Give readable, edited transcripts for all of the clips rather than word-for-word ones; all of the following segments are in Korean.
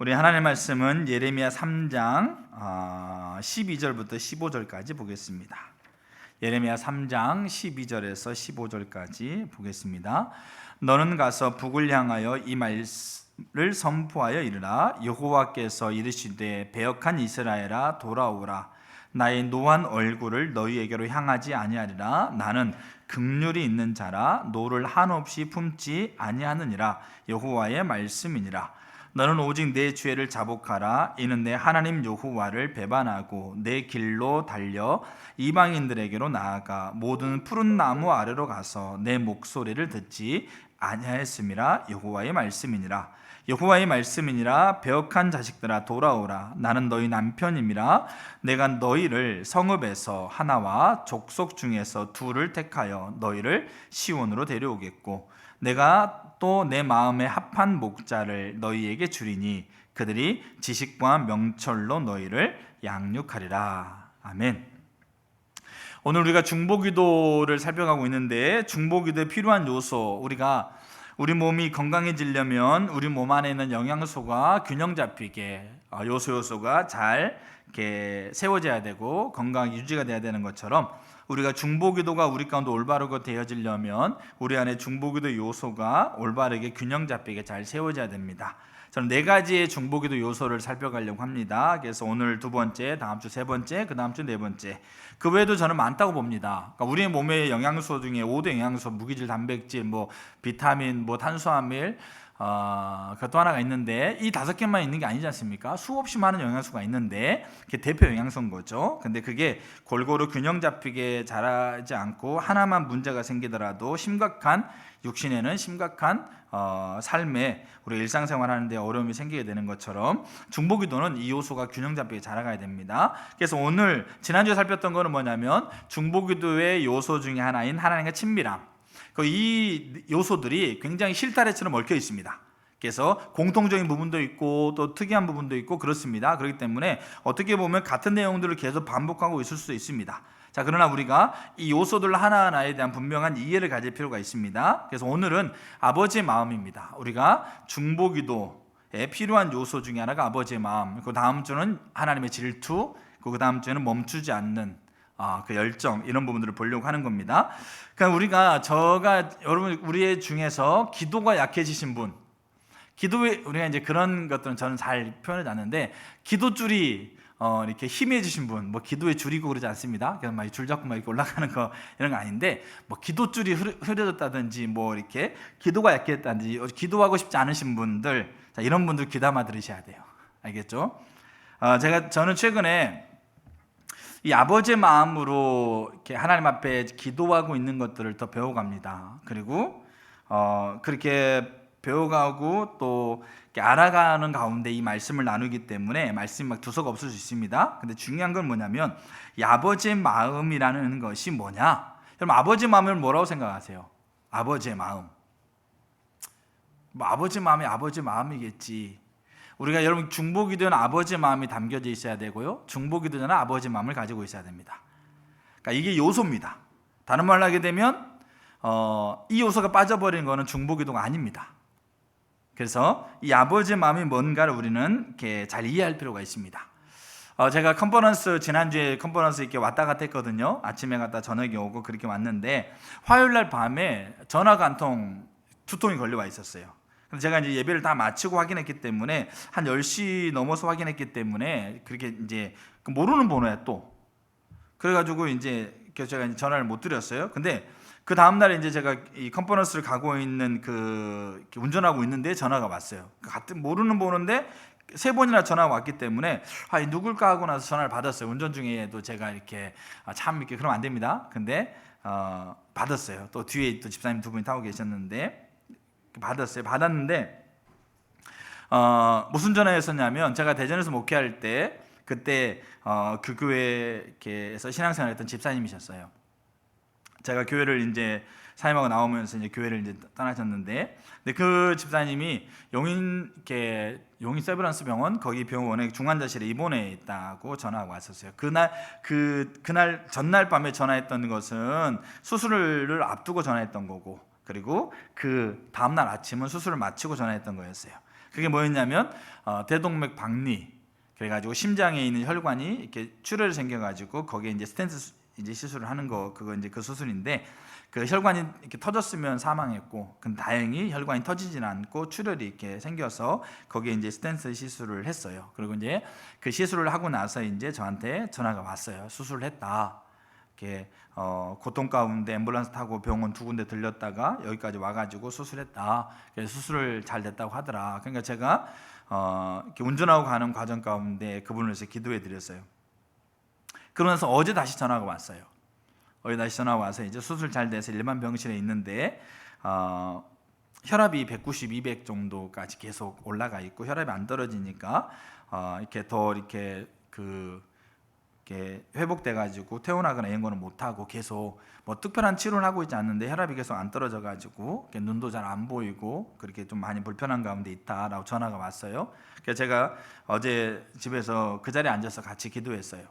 우리 하나님의 말씀은 예레미야 3장 12절부터 15절까지 보겠습니다. 예레미야 3장 12절에서 15절까지 보겠습니다. 너는 가서 북을 향하여 이 말을 선포하여 이르라. 여호와께서 이르시되 배역한 이스라엘아 돌아오라. 나의 노한 얼굴을 너희에게로 향하지 아니하리라. 나는 긍휼이 있는 자라 노를 한없이 품지 아니하느니라. 여호와의 말씀이니라. 너는 오직 내 죄를 자복하라. 이는 내 하나님 여호와를 배반하고 내 길로 달려 이방인들에게로 나아가 모든 푸른 나무 아래로 가서 내 목소리를 듣지 아니하였음이라. 여호와의 말씀이니라. 여호와의 말씀이니라. 배역한 자식들아 돌아오라. 나는 너희 남편임이라. 내가 너희를 성읍에서 하나와 족속 중에서 둘을 택하여 너희를 시온으로 데려오겠고 내가 또 내 마음에 합한 목자를 너희에게 주리니 그들이 지식과 명철로 너희를 양육하리라. 아멘. 오늘 우리가 중보기도를 살펴가고 있는데 중보기도에 필요한 요소, 우리 몸이 건강해지려면 우리 몸 안에 있는 영양소가 균형 잡히게 요소가 잘 이렇게 세워져야 되고 건강 유지가 돼야 되는 것처럼 우리가 중보기도가 우리 가운데 올바르게 되어지려면 우리 안에 중보기도 요소가 올바르게 균형 잡히게 잘 세워져야 됩니다. 저는 4가지의 중보기도 요소를 살펴가려고 합니다. 그래서 오늘 2번째, 다음 주 3번째, 그 다음 주 4번째. 그 외에도 저는 많다고 봅니다. 그러니까 우리의 몸의 영양소 중에 5대 영양소, 무기질, 단백질, 비타민, 탄수화물, 그것도 하나가 있는데 이 5개만 있는 게 아니지 않습니까? 수없이 많은 영양소가 있는데 그게 대표 영양소인 거죠. 근데 그게 골고루 균형 잡히게 자라지 않고 하나만 문제가 생기더라도 심각한 육신에는 심각한 삶에 우리 일상생활 하는데 어려움이 생기게 되는 것처럼 중보기도는 이 요소가 균형 잡히게 자라가야 됩니다. 그래서 오늘 지난주에 살폈던 거는 뭐냐면 중보기도의 요소 중에 하나인 하나님과 친밀함, 이 요소들이 굉장히 실타래처럼 얽혀 있습니다. 그래서 공통적인 부분도 있고 또 특이한 부분도 있고 그렇습니다. 그렇기 때문에 어떻게 보면 같은 내용들을 계속 반복하고 있을 수도 있습니다. 자, 그러나 우리가 이 요소들 하나하나에 대한 분명한 이해를 가질 필요가 있습니다. 그래서 오늘은 아버지의 마음입니다. 우리가 중보기도에 필요한 요소 중에 하나가 아버지의 마음, 그 다음 주는 하나님의 질투, 그 다음 주에는 멈추지 않는 그 열정, 이런 부분들을 보려고 하는 겁니다. 그러니까 여러분 우리 중에서 기도가 약해지신 분, 기도에 우리가 이제 그런 것들은 저는 잘 표현하지 않는데 기도줄이 이렇게 희미해지신 분, 기도에 줄이고 그러지 않습니다. 그래서 막 줄 잡고 막 이렇게 올라가는 거 이런 거 아닌데 기도줄이 흐려졌다든지 이렇게 기도가 약해졌다든지 기도하고 싶지 않으신 분들, 자, 이런 분들 귀담아 들으셔야 돼요. 알겠죠? 저는 최근에 이 아버지의 마음으로 이렇게 하나님 앞에 기도하고 있는 것들을 더 배워갑니다. 그리고 그렇게 배워가고 또 이렇게 알아가는 가운데 이 말씀을 나누기 때문에 말씀이 막 두서가 없을 수 있습니다. 근데 중요한 건 뭐냐면 이 아버지의 마음이라는 것이 뭐냐? 여러분 아버지의 마음을 뭐라고 생각하세요? 아버지의 마음. 아버지의 마음이 아버지의 마음이겠지. 우리가 여러분 중보기도는 아버지의 마음이 담겨져 있어야 되고요, 중보기도는 아버지의 마음을 가지고 있어야 됩니다. 그러니까 이게 요소입니다. 다른 말로 하게 되면 이 요소가 빠져버린 것은 중보기도가 아닙니다. 그래서 이 아버지의 마음이 뭔가를 우리는 이렇게 잘 이해할 필요가 있습니다. 제가 지난주에 컨퍼런스 이렇게 왔다 갔다 했거든요. 아침에 갔다 저녁에 오고 그렇게 왔는데 화요일날 밤에 전화가 한 통, 2통이 걸려와 있었어요. 제가 이제 예배를 다 마치고 확인했기 때문에 한 10시 넘어서 확인했기 때문에 그렇게 이제 모르는 번호야 또. 그래가지고 이제 제가 이제 전화를 못 드렸어요. 근데 그 다음날에 이제 제가 이 컨퍼런스를 가고 있는 운전하고 있는데 전화가 왔어요. 같은 모르는 번호인데 3번이나 전화가 왔기 때문에 누굴까 하고 나서 전화를 받았어요. 운전 중에도 제가 이렇게 참 이렇게 그러면 안 됩니다. 근데 받았어요. 또 뒤에 또 집사님 2분이 타고 계셨는데 받았는데 무슨 전화였었냐면 제가 대전에서 목회할 때 그때 그 교회에서 신앙생활했던 집사님이셨어요. 제가 교회를 이제 사임하고 나오면서 이제 교회를 이제 떠나셨는데, 근데 그 집사님이 용인 세브란스 병원 거기 병원에 중환자실에 입원해 있다고 전화가 왔었어요. 그날 전날 밤에 전화했던 것은 수술을 앞두고 전화했던 거고, 그리고 그 다음날 아침은 수술을 마치고 전화했던 거였어요. 그게 뭐였냐면 대동맥 박리, 그래가지고 심장에 있는 혈관이 이렇게 출혈이 생겨가지고 거기에 이제 스텐트 이제 시술을 하는 거, 그거 이제 그 수술인데, 그 혈관이 이렇게 터졌으면 사망했고, 근데 다행히 혈관이 터지지는 않고 출혈이 이렇게 생겨서 거기에 이제 스텐트 시술을 했어요. 그리고 이제 그 시술을 하고 나서 이제 저한테 전화가 왔어요. 수술을 했다. 이렇게 고통 가운데 앰뷸런스 타고 병원 2군데 들렸다가 여기까지 와가지고 수술했다. 그래서 수술을 잘 됐다고 하더라. 그러니까 제가 이렇게 운전하고 가는 과정 가운데 그분을 위해서 기도해 드렸어요. 그러면서 어제 다시 전화가 왔어요. 어제 다시 전화가 와서 이제 수술 잘 돼서 일반 병실에 있는데 혈압이 190, 200 정도까지 계속 올라가 있고 혈압이 안 떨어지니까 이렇게 더 이렇게 이렇게 회복돼 가지고 퇴원하거나 이런 거는 못 하고 계속 뭐 특별한 치료를 하고 있지 않는데 혈압이 계속 안 떨어져 가지고 눈도 잘 안 보이고 그렇게 좀 많이 불편한 가운데 있다라고 전화가 왔어요. 그래서 제가 어제 집에서 그 자리에 앉아서 같이 기도했어요.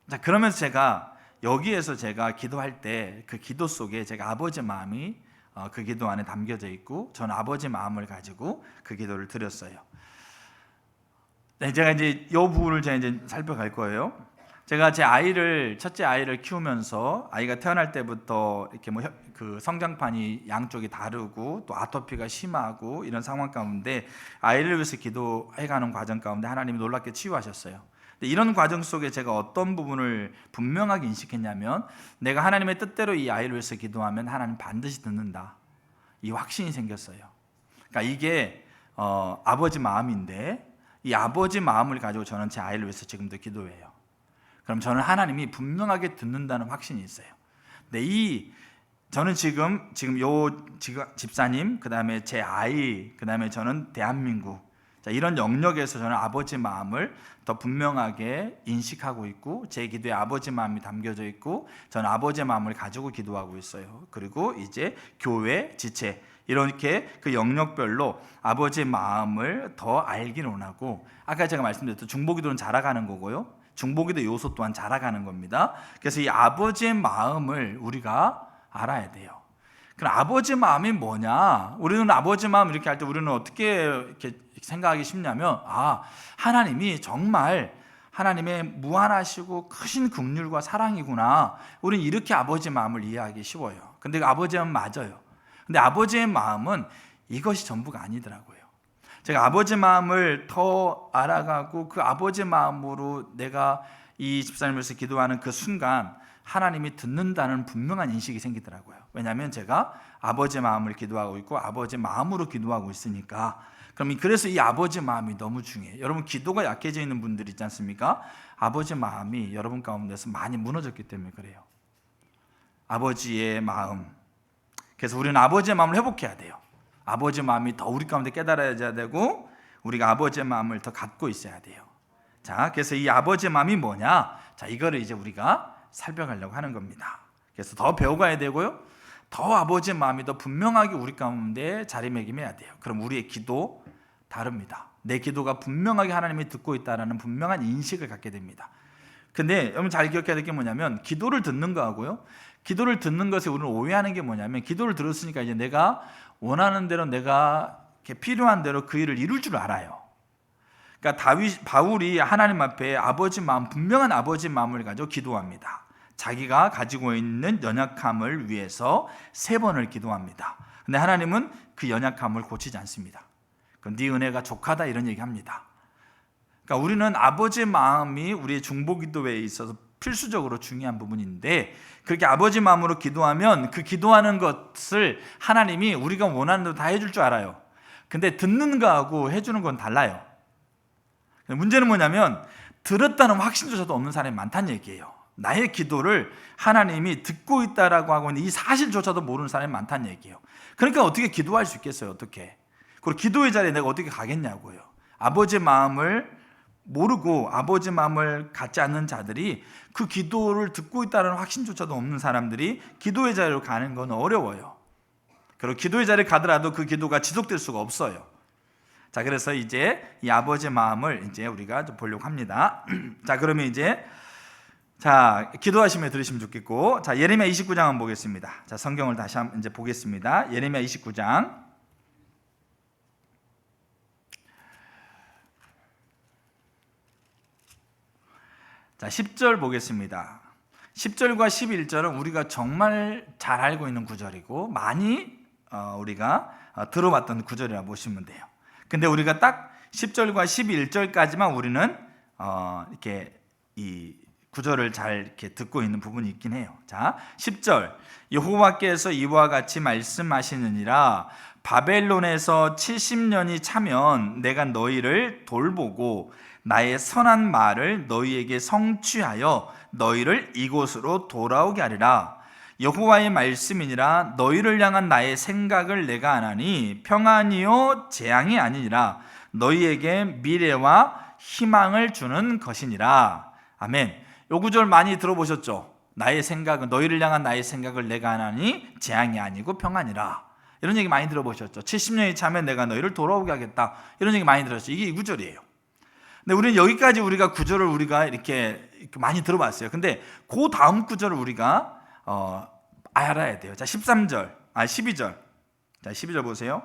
자, 그러면서 제가 여기에서 제가 기도할 때 그 기도 속에 제가 아버지 마음이 그 기도 안에 담겨져 있고 저는 아버지 마음을 가지고 그 기도를 드렸어요. 네, 제가 이제 이 부분을 제가 이제 살펴갈 거예요. 제가 제 아이를, 첫째 아이를 키우면서 아이가 태어날 때부터 이렇게 뭐 그 성장판이 양쪽이 다르고 또 아토피가 심하고 이런 상황 가운데 아이를 위해서 기도해가는 과정 가운데 하나님이 놀랍게 치유하셨어요. 이런 과정 속에 제가 어떤 부분을 분명하게 인식했냐면, 내가 하나님의 뜻대로 이 아이를 위해서 기도하면 하나님 반드시 듣는다, 이 확신이 생겼어요. 그러니까 이게 아버지 마음인데, 이 아버지 마음을 가지고 저는 제 아이를 위해서 지금도 기도해요. 그럼 저는 하나님이 분명하게 듣는다는 확신이 있어요. 근데 저는 지금 요 집사님, 그 다음에 제 아이, 그 다음에 저는 대한민국, 자, 이런 영역에서 저는 아버지 마음을 더 분명하게 인식하고 있고 제 기도에 아버지 마음이 담겨져 있고 저는 아버지 마음을 가지고 기도하고 있어요. 그리고 이제 교회, 지체 이렇게 그 영역별로 아버지 마음을 더 알기를 원하고, 아까 제가 말씀드렸던 중보기도는 자라가는 거고요, 중보기도 요소 또한 자라가는 겁니다. 그래서 이 아버지의 마음을 우리가 알아야 돼요. 그럼 아버지 마음이 뭐냐? 우리는 아버지 마음 이렇게 할 때 우리는 어떻게 이렇게 생각하기 쉽냐면, 하나님이 정말 하나님의 무한하시고 크신 긍휼과 사랑이구나, 우리는 이렇게 아버지 마음을 이해하기 쉬워요. 근데 아버지의 마음은 맞아요. 근데 아버지의 마음은 이것이 전부가 아니더라고요. 제가 아버지 마음을 더 알아가고 그 아버지 마음으로 내가 이 집사님을 위해서 기도하는 그 순간 하나님이 듣는다는 분명한 인식이 생기더라고요. 왜냐하면 제가 아버지 마음을 기도하고 있고 아버지 마음으로 기도하고 있으니까. 그래서 이 아버지 마음이 너무 중요해요. 여러분, 기도가 약해져 있는 분들 있지 않습니까? 아버지 마음이 여러분 가운데서 많이 무너졌기 때문에 그래요. 아버지의 마음. 그래서 우리는 아버지의 마음을 회복해야 돼요. 아버지 마음이 더 우리 가운데 깨달아야 되고 우리가 아버지의 마음을 더 갖고 있어야 돼요. 자, 그래서 이 아버지 마음이 뭐냐? 자, 이거를 이제 우리가 살펴가려고 하는 겁니다. 그래서 더 배워가야 되고요, 더 아버지의 마음이 더 분명하게 우리 가운데 자리매김해야 돼요. 그럼 우리의 기도 다릅니다. 내 기도가 분명하게 하나님이 듣고 있다는 분명한 인식을 갖게 됩니다. 근데 여러분 잘 기억해야 될 게 뭐냐면, 기도를 듣는 거하고요, 기도를 듣는 것에 우리는 오해하는 게 뭐냐면, 기도를 들었으니까 이제 내가 원하는 대로, 내가 필요한 대로 그 일을 이룰 줄 알아요. 그러니까 바울이 하나님 앞에 아버지 마음, 분명한 아버지 마음을 가지고 기도합니다. 자기가 가지고 있는 연약함을 위해서 3번을 기도합니다. 근데 하나님은 그 연약함을 고치지 않습니다. 네 은혜가 족하다, 이런 얘기합니다. 그러니까 우리는 아버지 마음이 우리의 중보기도에 있어서 필수적으로 중요한 부분인데, 그렇게 아버지 마음으로 기도하면 그 기도하는 것을 하나님이 우리가 원하는 대로 다 해줄 줄 알아요. 근데 듣는 거하고 해주는 건 달라요. 문제는 뭐냐면, 들었다는 확신조차도 없는 사람이 많다는 얘기예요. 나의 기도를 하나님이 듣고 있다라고 하고 있는데 이 사실조차도 모르는 사람이 많다는 얘기예요. 그러니까 어떻게 기도할 수 있겠어요? 어떻게? 그리고 기도의 자리에 내가 어떻게 가겠냐고요. 아버지의 마음을 모르고 아버지 마음을 갖지 않는 자들이, 그 기도를 듣고 있다는 확신조차도 없는 사람들이 기도의 자리로 가는 건 어려워요. 그리고 기도의 자리에 가더라도 그 기도가 지속될 수가 없어요. 자, 그래서 이제 이 아버지의 마음을 이제 우리가 좀 보려고 합니다. 자, 그러면 이제 기도하시며 들으시면 좋겠고, 자, 예레미야 29장 한번 보겠습니다. 자, 성경을 다시 한번 이제 보겠습니다. 예레미야 29장. 자, 10절 보겠습니다. 10절과 11절은 우리가 정말 잘 알고 있는 구절이고 많이 우리가 들어봤던 구절이라 보시면 돼요. 근데 우리가 딱 10절과 11절까지만 우리는 이렇게 이 구절을 잘 이렇게 듣고 있는 부분이 있긴 해요. 자, 10절 여호와께서 이와 같이 말씀하시느니라 바벨론에서 70년이 차면 내가 너희를 돌보고 나의 선한 말을 너희에게 성취하여 너희를 이곳으로 돌아오게 하리라. 여호와의 말씀이니라 너희를 향한 나의 생각을 내가 아나니 평안이요 재앙이 아니니라 너희에게 미래와 희망을 주는 것이니라. 아멘. 요 구절 많이 들어보셨죠? 나의 생각은 너희를 향한 나의 생각을 내가 아나니 재앙이 아니고 평안이라. 이런 얘기 많이 들어보셨죠? 70년이 차면 내가 너희를 돌아오게 하겠다. 이런 얘기 많이 들었죠. 이게 이 구절이에요. 근데 우리는 여기까지 우리가 구절을 우리가 이렇게 많이 들어봤어요. 근데 그 다음 구절을 우리가 알아야 돼요. 자, 12절. 자, 12절 보세요.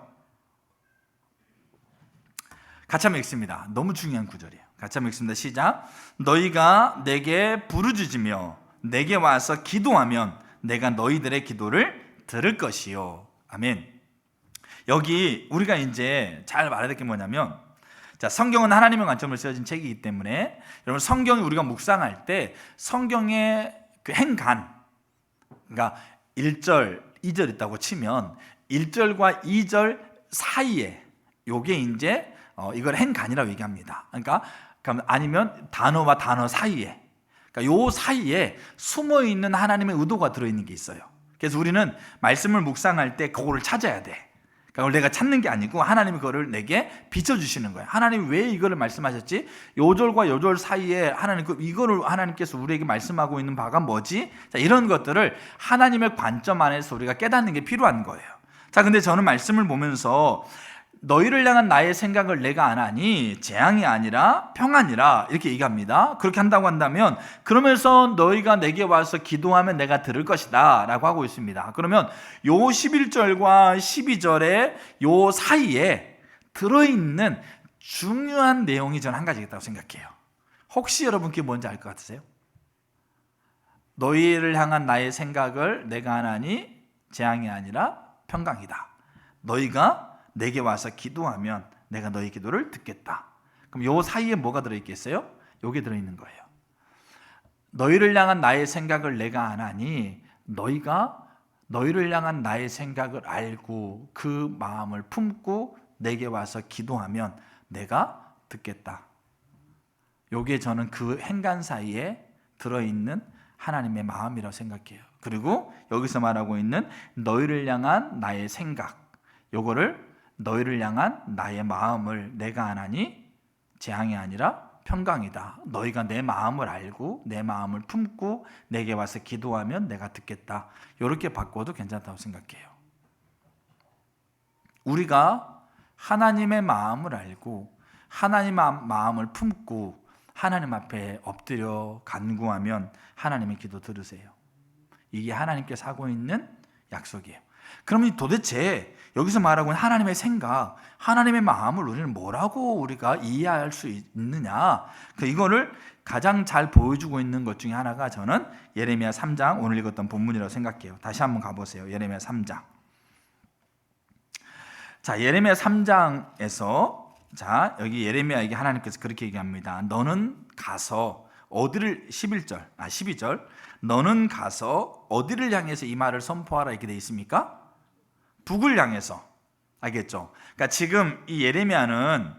같이 한번 읽습니다. 너무 중요한 구절이에요. 같이 한번 읽습니다. 시작. 너희가 내게 부르짖으며 내게 와서 기도하면 내가 너희들의 기도를 들을 것이요. 아멘. 여기 우리가 이제 잘 말해야 될 게 뭐냐면, 자, 성경은 하나님의 관점으로 쓰여진 책이기 때문에 여러분 성경이 우리가 묵상할 때 성경의 그 행간, 그러니까 1절, 2절 있다고 치면 1절과 2절 사이에 요게 이제 이걸 행간이라고 얘기합니다. 그러니까 아니면 단어와 단어 사이에, 그러니까 요 사이에 숨어 있는 하나님의 의도가 들어 있는 게 있어요. 그래서 우리는 말씀을 묵상할 때 그거를 찾아야 돼. 그걸 내가 찾는 게 아니고 하나님이 그거를 내게 비춰주시는 거예요. 하나님이 왜 이거를 말씀하셨지? 요절과 요절 사이에 하나님 이거를 하나님께서 우리에게 말씀하고 있는 바가 뭐지? 자, 이런 것들을 하나님의 관점 안에서 우리가 깨닫는 게 필요한 거예요. 자, 근데 저는 말씀을 보면서 너희를 향한 나의 생각을 내가 아나니 재앙이 아니라 평안이라 이렇게 얘기합니다. 그렇게 한다고 한다면 그러면서 너희가 내게 와서 기도하면 내가 들을 것이다 라고 하고 있습니다. 그러면 요 11절과 12절의 요 사이에 들어있는 중요한 내용이 저는 한 가지 있다고 생각해요. 혹시 여러분 그게 뭔지 알 것 같으세요? 너희를 향한 나의 생각을 내가 아나니 재앙이 아니라 평강이다. 너희가 내게 와서 기도하면 내가 너희 기도를 듣겠다. 그럼 요 사이에 뭐가 들어있겠어요? 요게 들어있는 거예요. 너희를 향한 나의 생각을 내가 아나니 너희가 너희를 향한 나의 생각을 알고 그 마음을 품고 내게 와서 기도하면 내가 듣겠다. 요게 저는 그 행간 사이에 들어있는 하나님의 마음이라고 생각해요. 그리고 여기서 말하고 있는 너희를 향한 나의 생각, 요거를 너희를 향한 나의 마음을 내가 아나니 재앙이 아니라 평강이다. 너희가 내 마음을 알고 내 마음을 품고 내게 와서 기도하면 내가 듣겠다. 이렇게 바꿔도 괜찮다고 생각해요. 우리가 하나님의 마음을 알고 하나님의 마음을 품고 하나님 앞에 엎드려 간구하면 하나님의 기도 들으세요. 이게 하나님께서 하고 있는 약속이에요. 그럼 도대체 여기서 말하고 있는 하나님의 생각, 하나님의 마음을 우리는 뭐라고 우리가 이해할 수 있느냐? 이거를 가장 잘 보여주고 있는 것 중에 하나가 저는 예레미야 3장 오늘 읽었던 본문이라고 생각해요. 다시 한번 가보세요. 예레미야 3장. 자, 예레미야 3장에서 자, 여기 예레미야에게 하나님께서 그렇게 얘기합니다. 너는 가서 어디를 12절 너는 가서 어디를 향해서 이 말을 선포하라 이렇게 돼 있습니까? 북을 향해서. 알겠죠? 그러니까 지금 이 예레미야는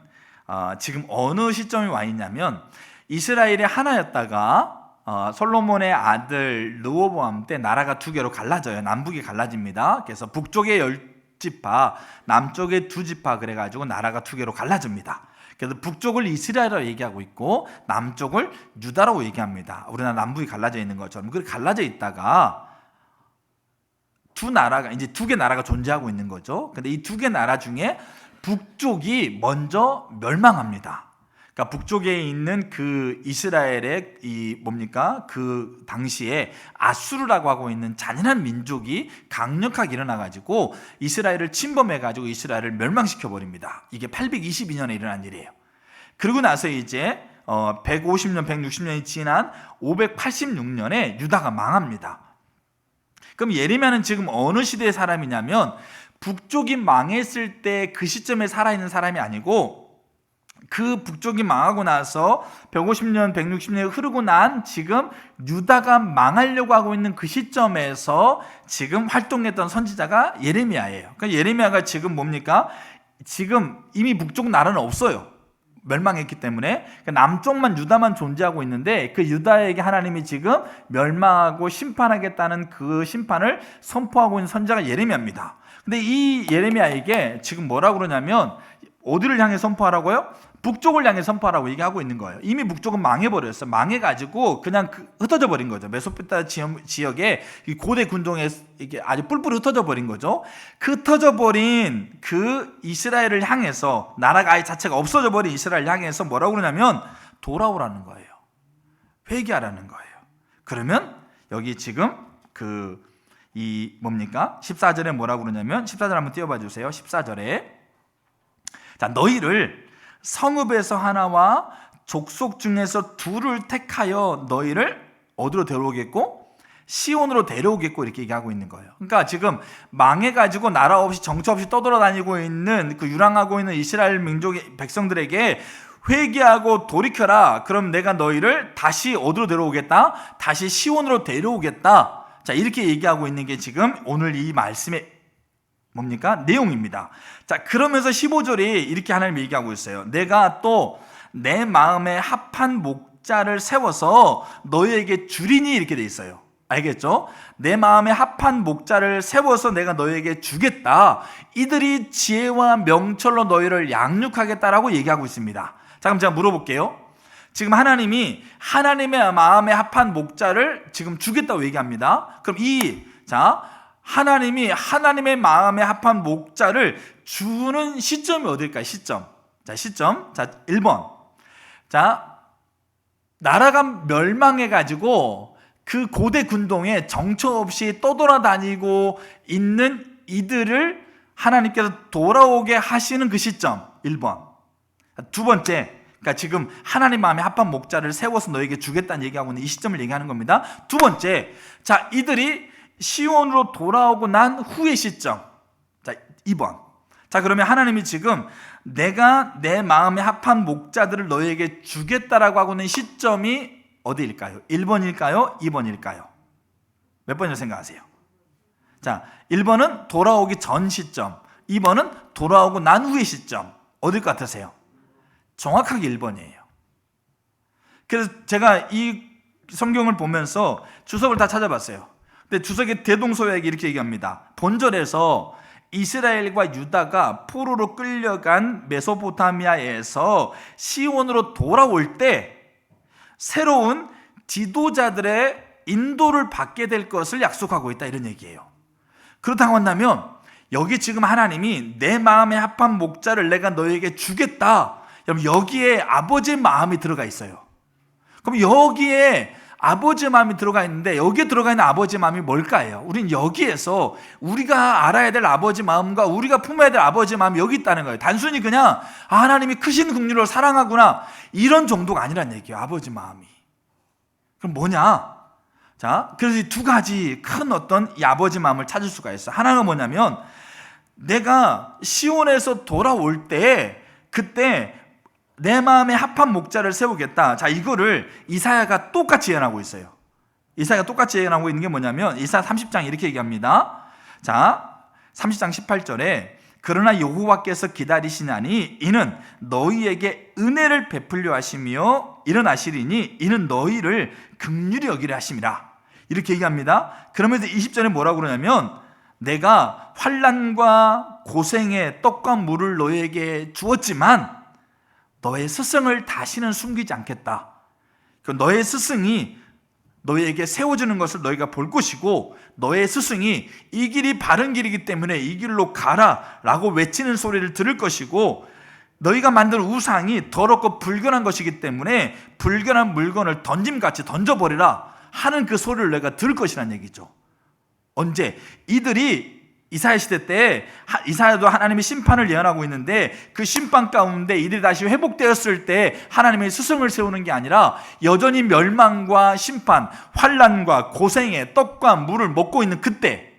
지금 어느 시점에 와 있냐면 이스라엘의 하나였다가 솔로몬의 아들 르호보암 때 나라가 두 개로 갈라져요. 남북이 갈라집니다. 그래서 북쪽에 10지파, 남쪽에 2지파 그래가지고 나라가 두 개로 갈라집니다. 그래서 북쪽을 이스라엘이라고 얘기하고 있고 남쪽을 유다라고 얘기합니다. 우리나라 남북이 갈라져 있는 것처럼 그렇게 갈라져 있다가 두 나라가 이제 두 개 나라가 존재하고 있는 거죠. 근데 이 두 개 나라 중에 북쪽이 먼저 멸망합니다. 그러니까 북쪽에 있는 그 이스라엘의 이 뭡니까? 그 당시에 아수르라고 하고 있는 잔인한 민족이 강력하게 일어나 가지고 이스라엘을 침범해 가지고 이스라엘을 멸망시켜 버립니다. 이게 822년에 일어난 일이에요. 그리고 나서 이제 150년, 160년이 지난 586년에 유다가 망합니다. 그럼 예레미야는 지금 어느 시대의 사람이냐면 북쪽이 망했을 때 그 시점에 살아있는 사람이 아니고 그 북쪽이 망하고 나서 150년, 160년이 흐르고 난 지금 유다가 망하려고 하고 있는 그 시점에서 지금 활동했던 선지자가 예레미야예요. 그러니까 예레미야가 지금 뭡니까? 지금 이미 북쪽 나라는 없어요. 멸망했기 때문에 남쪽만 유다만 존재하고 있는데 그 유다에게 하나님이 지금 멸망하고 심판하겠다는 그 심판을 선포하고 있는 선지자가 예레미야입니다. 근데 이 예레미야에게 지금 뭐라고 그러냐면 어디를 향해 선포하라고요? 북쪽을 향해 선포하라고 얘기하고 있는 거예요. 이미 북쪽은 망해버렸어요. 망해가지고 그냥 흩어져 버린 거죠. 메소포타미아 지역에 고대 군동에 이게 아주 뿔뿔이 흩어져 버린 거죠. 그 흩어져 버린 그 이스라엘을 향해서 나라가 아예 자체가 없어져 버린 이스라엘을 향해서 뭐라고 그러냐면 돌아오라는 거예요. 회개하라는 거예요. 그러면 여기 지금 이 뭡니까? 14절에 뭐라고 그러냐면 14절 한번 띄워봐 주세요. 14절에 자 너희를 성읍에서 하나와 족속 중에서 둘을 택하여 너희를 어디로 데려오겠고 시온으로 데려오겠고 이렇게 얘기하고 있는 거예요. 그러니까 지금 망해가지고 나라 없이 정처 없이 떠돌아다니고 있는 그 유랑하고 있는 이스라엘 민족의 백성들에게 회개하고 돌이켜라. 그럼 내가 너희를 다시 어디로 데려오겠다? 다시 시온으로 데려오겠다. 자 이렇게 얘기하고 있는 게 지금 오늘 이 말씀의 뭡니까? 내용입니다. 자, 그러면서 15절이 이렇게 하나님 얘기하고 있어요. 내가 또 내 마음에 합한 목자를 세워서 너희에게 주리니 이렇게 돼 있어요. 알겠죠? 내 마음에 합한 목자를 세워서 내가 너희에게 주겠다. 이들이 지혜와 명철로 너희를 양육하겠다라고 얘기하고 있습니다. 자, 그럼 제가 물어볼게요. 지금 하나님이 하나님의 마음에 합한 목자를 지금 주겠다고 얘기합니다. 그럼 하나님이 하나님의 마음에 합한 목자를 주는 시점이 어딜까요? 시점. 자, 1번. 자, 나라가 멸망해가지고 그 고대 군동에 정처 없이 떠돌아다니고 있는 이들을 하나님께서 돌아오게 하시는 그 시점. 1번. 두 번째. 그러니까 지금 하나님 마음에 합한 목자를 세워서 너에게 주겠다는 얘기하고 있는 이 시점을 얘기하는 겁니다. 두 번째. 자, 이들이 시온으로 돌아오고 난 후의 시점. 자, 2번. 자, 그러면 하나님이 지금 내가 내 마음에 합한 목자들을 너희에게 주겠다라고 하고 있는 시점이 어디일까요? 1번일까요? 2번일까요? 몇 번이라고 생각하세요? 자, 1번은 돌아오기 전 시점, 2번은 돌아오고 난 후의 시점. 어딜 것 같으세요? 정확하게 1번이에요. 그래서 제가 이 성경을 보면서 주석을 다 찾아봤어요. 근데 주석의 대동소이하게 이렇게 얘기합니다. 본절에서 이스라엘과 유다가 포로로 끌려간 메소포타미아에서 시온으로 돌아올 때 새로운 지도자들의 인도를 받게 될 것을 약속하고 있다 이런 얘기예요. 그렇다고 한다면 여기 지금 하나님이 내 마음에 합한 목자를 내가 너에게 주겠다. 여러분 여기에 아버지의 마음이 들어가 있어요. 그럼 여기에 아버지의 마음이 들어가 있는데 여기에 들어가 있는 아버지의 마음이 뭘까요? 우린 여기에서 우리가 알아야 될 아버지 마음과 우리가 품어야 될 아버지의 마음이 여기 있다는 거예요. 단순히 그냥 하나님이 크신 긍휼을 사랑하구나 이런 정도가 아니란 얘기예요. 아버지 마음이. 그럼 뭐냐? 자, 그래서 이 두 가지 큰 어떤 이 아버지 마음을 찾을 수가 있어요. 하나는 뭐냐면 내가 시온에서 돌아올 때 그때 내 마음에 합한 목자를 세우겠다. 자, 이거를 이사야가 똑같이 예언하고 있어요. 이사야가 똑같이 예언하고 있는 게 뭐냐면 이사야 30장 이렇게 얘기합니다. 자, 30장 18절에 그러나 여호와께서 기다리시나니 이는 너희에게 은혜를 베풀려 하시며 일어나시리니 이는 너희를 긍휼히 여기려 하심이라. 이렇게 얘기합니다. 그러면서 20절에 뭐라고 그러냐면 내가 환난과 고생의 떡과 물을 너희에게 주었지만 너의 스승을 다시는 숨기지 않겠다. 너의 스승이 너희에게 세워주는 것을 너희가 볼 것이고 너의 스승이 이 길이 바른 길이기 때문에 이 길로 가라 라고 외치는 소리를 들을 것이고 너희가 만든 우상이 더럽고 불결한 것이기 때문에 불결한 물건을 던짐같이 던져버리라 하는 그 소리를 내가 들을 것이라는 얘기죠. 언제? 이들이 이사야 시대 때 이사야도 하나님의 심판을 예언하고 있는데 그 심판 가운데 이들이 다시 회복되었을 때 하나님의 스승을 세우는 게 아니라 여전히 멸망과 심판, 환난과 고생의 떡과 물을 먹고 있는 그때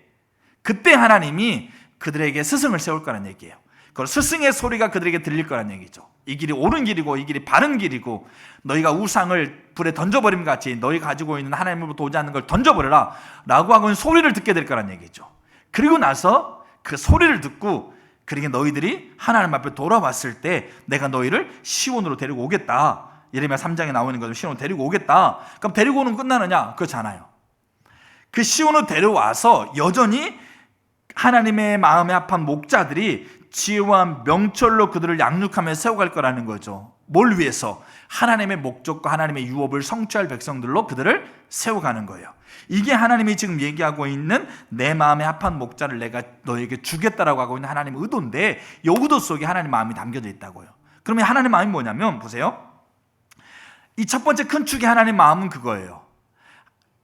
하나님이 그들에게 스승을 세울 거란 얘기예요. 그 스승의 소리가 그들에게 들릴 거란 얘기죠. 이 길이 옳은 길이고 이 길이 바른 길이고 너희가 우상을 불에 던져버림 같이 너희 가지고 있는 하나님으로부터 오지 않는 걸 던져버려라 라고 하고 소리를 듣게 될 거란 얘기죠. 그리고 나서 그 소리를 듣고 그러게 너희들이 하나님 앞에 돌아왔을 때 내가 너희를 시온으로 데리고 오겠다. 예레미야 3장에 나오는 것처럼 시온으로 데리고 오겠다. 그럼 데리고 오는 끝나느냐? 그렇잖아요. 그 시온으로 데려와서 여전히 하나님의 마음에 합한 목자들이 지혜와 명철로 그들을 양육하며 세워갈 거라는 거죠. 뭘 위해서? 하나님의 목적과 하나님의 유업을 성취할 백성들로 그들을 세워가는 거예요. 이게 하나님이 지금 얘기하고 있는 내 마음에 합한 목자를 내가 너에게 주겠다라고 하고 있는 하나님의 의도인데 이 의도 속에 하나님의 마음이 담겨져 있다고요. 그러면 하나님의 마음이 뭐냐면 보세요. 이 첫 번째 큰 축의 하나님의 마음은 그거예요.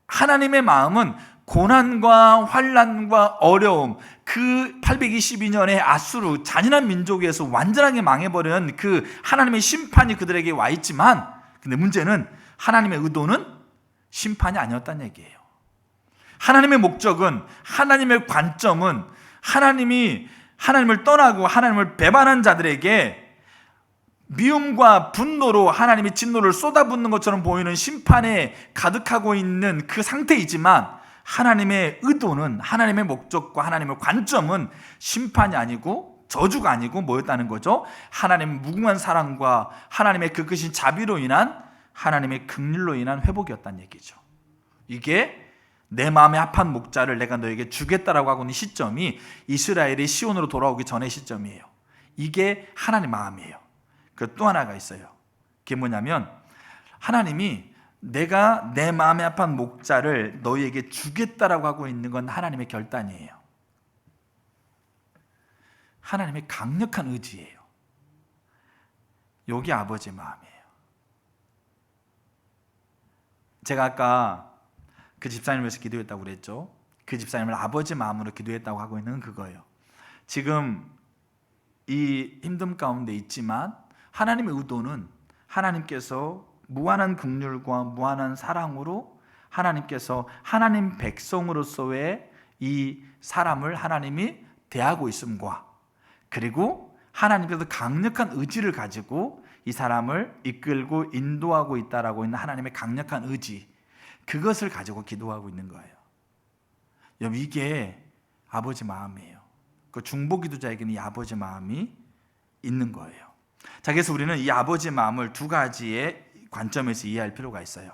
하나님의 마음은 고난과 환난과 어려움, 그 822년의 아수르 잔인한 민족에서 완전하게 망해버린 그 하나님의 심판이 그들에게 와 있지만 근데 문제는 하나님의 의도는 심판이 아니었다는 얘기예요. 하나님의 목적은, 하나님의 관점은 하나님을 떠나고 하나님을 배반한 자들에게 미움과 분노로 하나님의 진노를 쏟아붓는 것처럼 보이는 심판에 가득하고 있는 그 상태이지만 하나님의 의도는, 하나님의 목적과 하나님의 관점은 심판이 아니고 저주가 아니고 뭐였다는 거죠? 하나님의 무궁한 사랑과 하나님의 그 크신 자비로 인한 하나님의 긍휼로 인한 회복이었다는 얘기죠. 이게 내 마음에 합한 목자를 내가 너에게 주겠다라고 하고 있는 시점이 이스라엘이 시온으로 돌아오기 전의 시점이에요. 이게 하나님의 마음이에요. 그 또 하나가 있어요. 그게 뭐냐면 하나님이 내가 내 마음에 합한 목자를 너희에게 주겠다라고 하고 있는 건 하나님의 결단이에요. 하나님의 강력한 의지예요. 여기 아버지 마음이에요. 제가 아까 그 집사님을 위해서 기도했다고 그랬죠. 그 집사님을 아버지 마음으로 기도했다고 하고 있는 그거예요. 지금 이 힘듦 가운데 있지만 하나님의 의도는 하나님께서 무한한 긍휼과 무한한 사랑으로 하나님께서 하나님 백성으로서의 이 사람을 하나님이 대하고 있음과 그리고 하나님께서 강력한 의지를 가지고 이 사람을 이끌고 인도하고 있다라고 있는 하나님의 강력한 의지, 그것을 가지고 기도하고 있는 거예요. 여러분, 이게 아버지 마음이에요. 그 중보기도자에게는 이 아버지 마음이 있는 거예요. 자, 그래서 우리는 이 아버지 마음을 두 가지의 관점에서 이해할 필요가 있어요.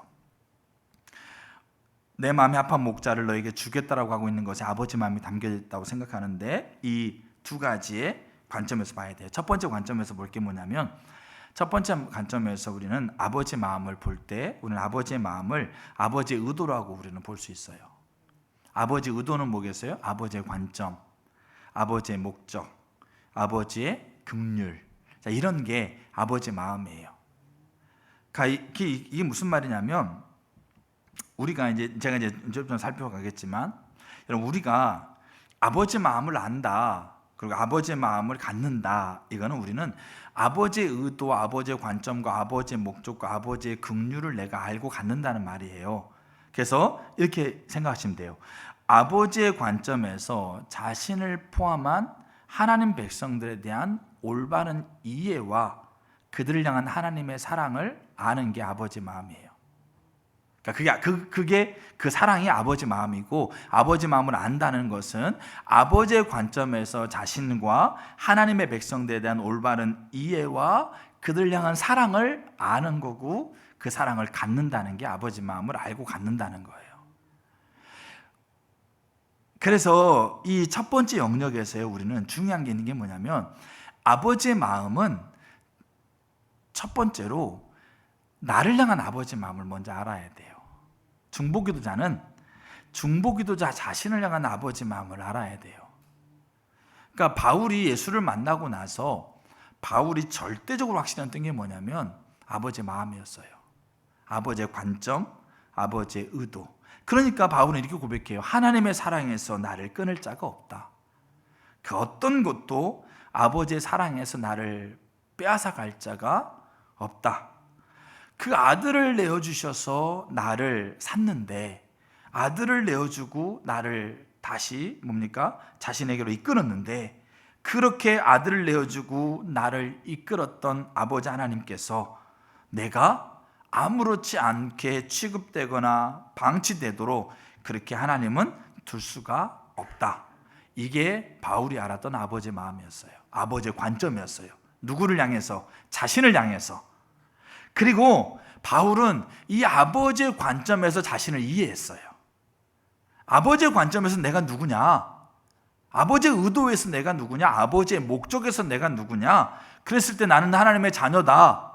내 마음에 합한 목자를 너에게 주겠다라고 하고 있는 것에 아버지 마음이 담겨 있다고 생각하는데 이 두 가지의 관점에서 봐야 돼요. 첫 번째 관점에서 볼 게 뭐냐면, 첫 번째 관점에서 우리는 아버지 마음을 볼 때 우리는 아버지의 마음을 아버지의 의도라고 우리는 볼 수 있어요. 아버지의 의도는 뭐겠어요? 아버지의 관점, 아버지의 목적, 아버지의 긍휼, 자, 이런 게 아버지 마음이에요. 이게 무슨 말이냐면, 우리가 제가 좀 살펴가겠지만, 여러분, 우리가 아버지 마음을 안다, 그리고 아버지의 마음을 갖는다, 이거는 우리는 아버지의 의도, 아버지의 관점과 아버지의 목적과 아버지의 긍휼을 내가 알고 갖는다는 말이에요. 그래서 이렇게 생각하시면 돼요. 아버지의 관점에서 자신을 포함한 하나님 백성들에 대한 올바른 이해와 그들을 향한 하나님의 사랑을 아는 게 아버지 마음이에요. 그러니까 그게 그 사랑이 아버지 마음이고, 아버지 마음을 안다는 것은 아버지의 관점에서 자신과 하나님의 백성들에 대한 올바른 이해와 그들을 향한 사랑을 아는 거고, 그 사랑을 갖는다는 게 아버지 마음을 알고 갖는다는 거예요. 그래서 이 첫 번째 영역에서요, 우리는 중요한 게 있는 게 뭐냐면, 아버지의 마음은 첫 번째로 나를 향한 아버지 마음을 먼저 알아야 돼요. 중보기도자는 중보기도자 자신을 향한 아버지 마음을 알아야 돼요. 그러니까 바울이 예수를 만나고 나서 바울이 절대적으로 확신했던 게 뭐냐면 아버지의 마음이었어요. 아버지의 관점, 아버지의 의도. 그러니까 바울은 이렇게 고백해요. 하나님의 사랑에서 나를 끊을 자가 없다. 그 어떤 것도 아버지의 사랑에서 나를 빼앗아갈 자가 없다. 그 아들을 내어주셔서 나를 샀는데, 아들을 내어주고 나를 다시 자신에게로 이끌었는데, 그렇게 아들을 내어주고 나를 이끌었던 아버지 하나님께서 내가 아무렇지 않게 취급되거나 방치되도록 그렇게 하나님은 둘 수가 없다. 이게 바울이 알았던 아버지의 마음이었어요. 아버지의 관점이었어요. 누구를 향해서? 자신을 향해서. 그리고 바울은 이 아버지의 관점에서 자신을 이해했어요. 아버지의 관점에서 내가 누구냐? 아버지의 의도에서 내가 누구냐? 아버지의 목적에서 내가 누구냐? 그랬을 때 나는 하나님의 자녀다.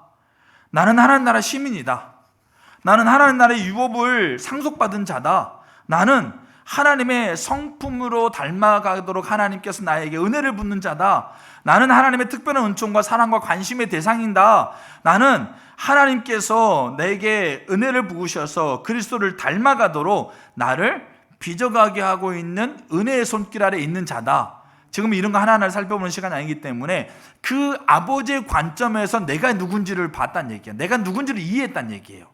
나는 하나님 나라 시민이다. 나는 하나님 나라의 유업을 상속받은 자다. 나는 하나님의 성품으로 닮아가도록 하나님께서 나에게 은혜를 붓는 자다. 나는 하나님의 특별한 은총과 사랑과 관심의 대상이다. 나는 하나님께서 내게 은혜를 부으셔서 그리스도를 닮아가도록 나를 빚어가게 하고 있는 은혜의 손길 아래 있는 자다. 지금 이런 거 하나하나 살펴보는 시간이 아니기 때문에 그 아버지의 관점에서 내가 누군지를 봤다는 얘기예요. 내가 누군지를 이해했다는 얘기예요.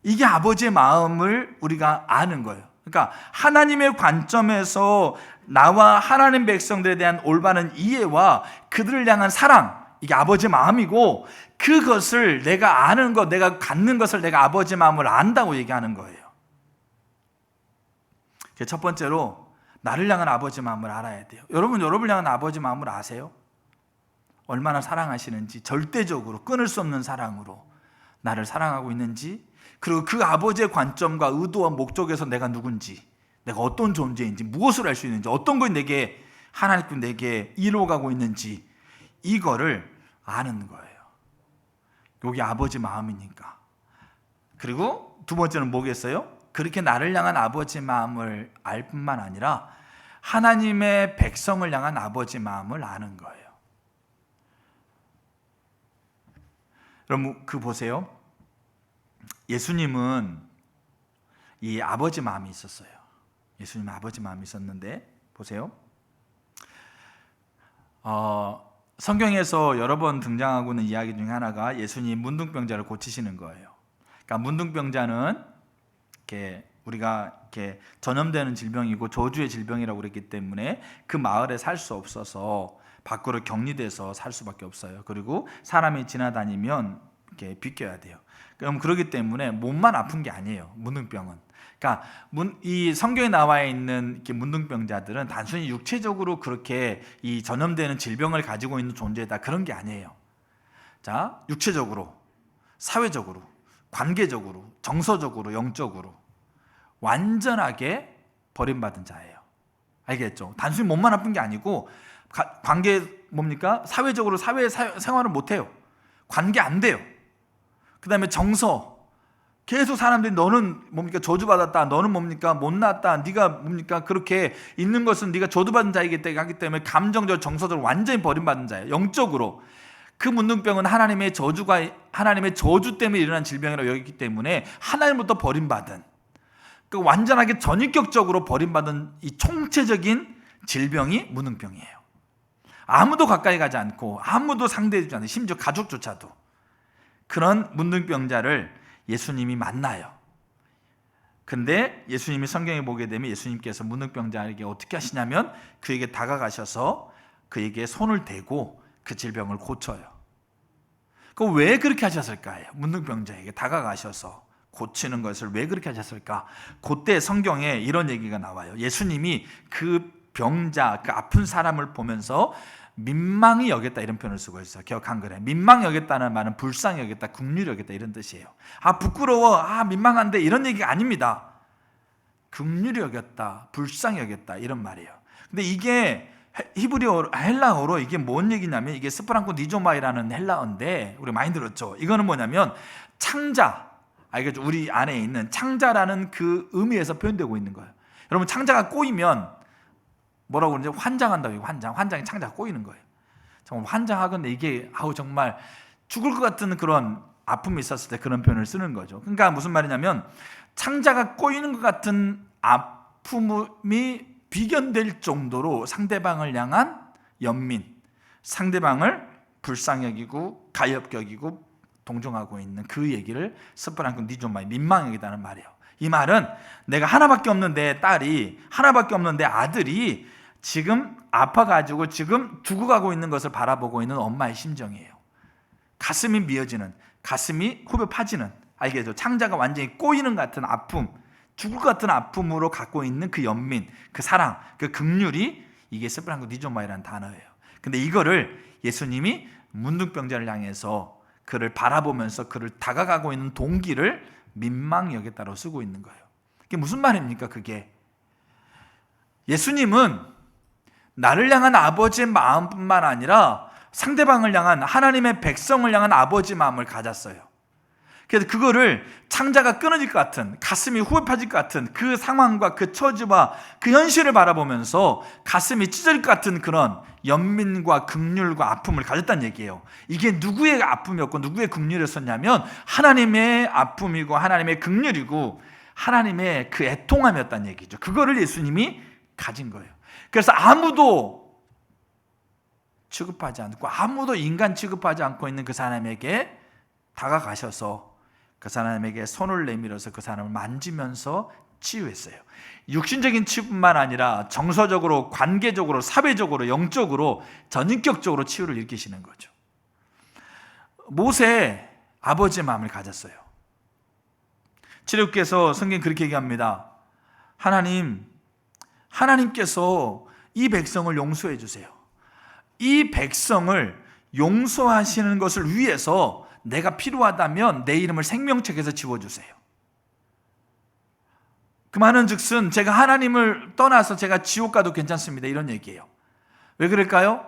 이게 아버지의 마음을 우리가 아는 거예요. 그러니까 하나님의 관점에서 나와 하나님 백성들에 대한 올바른 이해와 그들을 향한 사랑, 이게 아버지의 마음이고, 그것을 내가 아는 것, 내가 갖는 것을 내가 아버지의 마음을 안다고 얘기하는 거예요. 첫 번째로 나를 향한 아버지의 마음을 알아야 돼요. 여러분을 향한 아버지의 마음을 아세요? 얼마나 사랑하시는지, 절대적으로 끊을 수 없는 사랑으로 나를 사랑하고 있는지, 그리고 그 아버지의 관점과 의도와 목적에서 내가 누군지, 내가 어떤 존재인지, 무엇을 할 수 있는지, 어떤 걸 내게 하나님께 내게 이루어가고 있는지, 이거를 아는 거예요. 여기 아버지 마음이니까. 그리고 두 번째는 뭐겠어요? 그렇게 나를 향한 아버지 마음을 알 뿐만 아니라 하나님의 백성을 향한 아버지 마음을 아는 거예요. 여러분 보세요. 예수님은 이 아버지 마음이 있었어요. 예수님은 아버지 마음이 있었는데 보세요. 성경에서 여러 번 등장하고 있는 이야기 중에 하나가 예수님 문둥병자를 고치시는 거예요. 그러니까 문둥병자는 우리가 전염되는 질병이고 저주의 질병이라고 그랬기 때문에 그 마을에 살 수 없어서 밖으로 격리돼서 살 수밖에 없어요. 그리고 사람이 지나다니면 이렇게 비껴야 돼요. 그럼 그렇기 때문에 몸만 아픈 게 아니에요. 문둥병은. 그러니까 이 성경에 나와 있는 문둥병자들은 단순히 육체적으로 그렇게 이 전염되는 질병을 가지고 있는 존재다, 그런 게 아니에요. 자, 육체적으로, 사회적으로, 관계적으로, 정서적으로, 영적으로 완전하게 버림받은 자예요. 알겠죠? 단순히 몸만 아픈 게 아니고 관계 사회적으로 사회 생활을 못 해요. 관계 안 돼요. 그 다음에 정서, 계속 사람들이 너는 저주받았다, 너는 못났다, 네가 그렇게 있는 것은 네가 저주받은 자이기 때문에 감정적으로 정서적으로 완전히 버림받은 자예요. 영적으로 그 문둥병은 하나님의 저주 때문에 일어난 질병이라고 여기기 때문에 하나님부터 버림받은, 완전하게 전인격적으로 버림받은 이 총체적인 질병이 문둥병이에요. 아무도 가까이 가지 않고 아무도 상대해주지 않아요. 심지어 가족조차도. 그런 문둥병자를 예수님이 만나요. 근데 예수님이 성경에 보게 되면 예수님께서 문둥병자에게 어떻게 하시냐면 그에게 다가가셔서 그에게 손을 대고 그 질병을 고쳐요. 왜 그렇게 하셨을까요? 문둥병자에게 다가가셔서 고치는 것을 왜 그렇게 하셨을까? 그때 성경에 이런 얘기가 나와요. 예수님이 그 병자, 그 아픈 사람을 보면서 민망히 여겼다, 이런 표현을 쓰고 있어요. 개역 한글에 민망히 여겼다는 말은 불쌍히 여겼다, 국률이 여겼다, 이런 뜻이에요. 부끄러워, 민망한데, 이런 얘기가 아닙니다. 국률이 여겼다, 불쌍히 여겼다, 이런 말이에요. 근데 이게 히브리어, 헬라어로 이게 뭔 얘기냐면 이게 스프랑코 니조마이라는 헬라어인데 우리 많이 들었죠. 이거는 뭐냐면 창자, 알겠죠? 우리 안에 있는 창자라는 그 의미에서 표현되고 있는 거예요. 여러분, 창자가 꼬이면 뭐라고 그러는지 환장한다고 해요. 환장이 창자가 꼬이는 거예요. 정말 환장하건데 이게 정말 죽을 것 같은 그런 아픔이 있었을 때 그런 표현을 쓰는 거죠. 그러니까 무슨 말이냐면 창자가 꼬이는 것 같은 아픔이 비견될 정도로 상대방을 향한 연민, 상대방을 불쌍히 여기고 가엾게 여기고 동정하고 있는 그 얘기를 스프랑크 니존마이 민망히 여기다는 말이에요. 이 말은 내가 하나밖에 없는 내 딸이, 하나밖에 없는 내 아들이 지금 아파가지고 지금 죽어가고 있는 것을 바라보고 있는 엄마의 심정이에요. 가슴이 미어지는, 가슴이 후벼 파지는, 알겠죠? 창자가 완전히 꼬이는 같은 아픔, 죽을 것 같은 아픔으로 갖고 있는 그 연민, 그 사랑, 그 긍휼이 이게 스프랑크 니존마이라는 단어예요. 근데 이거를 예수님이 문둥병자를 향해서 그를 바라보면서 그를 다가가고 있는 동기를 민망히 여겼다고 쓰고 있는 거예요. 그게 무슨 말입니까? 그게 예수님은 나를 향한 아버지의 마음뿐만 아니라 상대방을 향한, 하나님의 백성을 향한 아버지 마음을 가졌어요. 그래서 그거를 창자가 끊어질 것 같은, 가슴이 후벼 파질 것 같은 그 상황과 그 처지와 그 현실을 바라보면서 가슴이 찢어질 것 같은 그런 연민과 긍휼과 아픔을 가졌다는 얘기예요. 이게 누구의 아픔이었고 누구의 긍휼이었었냐면 하나님의 아픔이고 하나님의 긍휼이고 하나님의 그 애통함이었다는 얘기죠. 그거를 예수님이 가진 거예요. 그래서 아무도 취급하지 않고, 아무도 인간 취급하지 않고 있는 그 사람에게 다가가셔서 그 사람에게 손을 내밀어서 그 사람을 만지면서 치유했어요. 육신적인 치유뿐만 아니라 정서적으로, 관계적으로, 사회적으로, 영적으로, 전인격적으로 치유를 일으키시는 거죠. 모세 아버지의 마음을 가졌어요. 출애굽기에서 성경 그렇게 얘기합니다. 하나님께서 이 백성을 용서해 주세요. 이 백성을 용서하시는 것을 위해서 내가 필요하다면 내 이름을 생명책에서 지워주세요. 그 말은 즉슨 제가 하나님을 떠나서 제가 지옥 가도 괜찮습니다, 이런 얘기예요. 왜 그럴까요?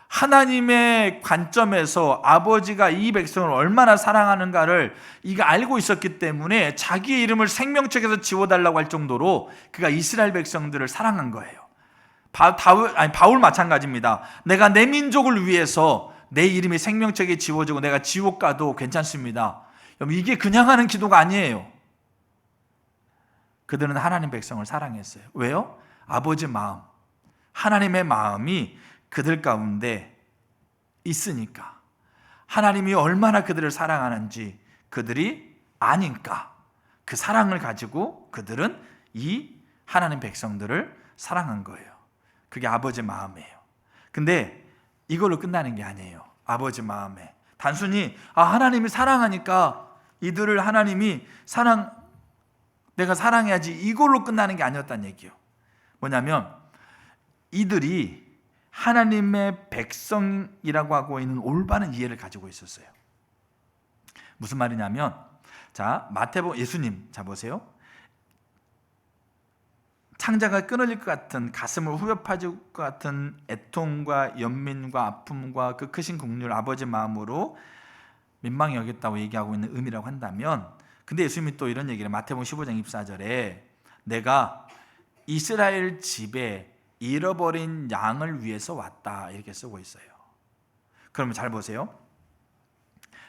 하나님의 관점에서 아버지가 이 백성을 얼마나 사랑하는가를 이가 알고 있었기 때문에 자기의 이름을 생명책에서 지워달라고 할 정도로 그가 이스라엘 백성들을 사랑한 거예요. 바울 마찬가지입니다. 내가 내 민족을 위해서 내 이름이 생명책에 지워지고 내가 지옥 가도 괜찮습니다. 이게 그냥 하는 기도가 아니에요. 그들은 하나님 백성을 사랑했어요. 왜요? 아버지 마음, 하나님의 마음이 그들 가운데 있으니까, 하나님이 얼마나 그들을 사랑하는지 그들이 아니까 그 사랑을 가지고 그들은 이 하나님 백성들을 사랑한 거예요. 그게 아버지 마음이에요. 근데 이걸로 끝나는 게 아니에요. 아버지 마음에 단순히 하나님이 사랑하니까 이들을 하나님이 내가 사랑해야지, 이걸로 끝나는 게 아니었다는 얘기예요. 뭐냐면 이들이 하나님의 백성이라고 하고 있는 올바른 이해를 가지고 있었어요. 무슨 말이냐면, 자, 마태복음, 예수님, 자 보세요. 창자가 끊어질 것 같은, 가슴을 후벼 파질 것 같은 애통과 연민과 아픔과 그 크신 긍휼 아버지 마음으로 민망히 여겼다고 얘기하고 있는 의미라고 한다면, 근데 예수님이 또 이런 얘기를 마태복음 15장 24절에 내가 이스라엘 집에 잃어버린 양을 위해서 왔다, 이렇게 쓰고 있어요. 그러면 잘 보세요.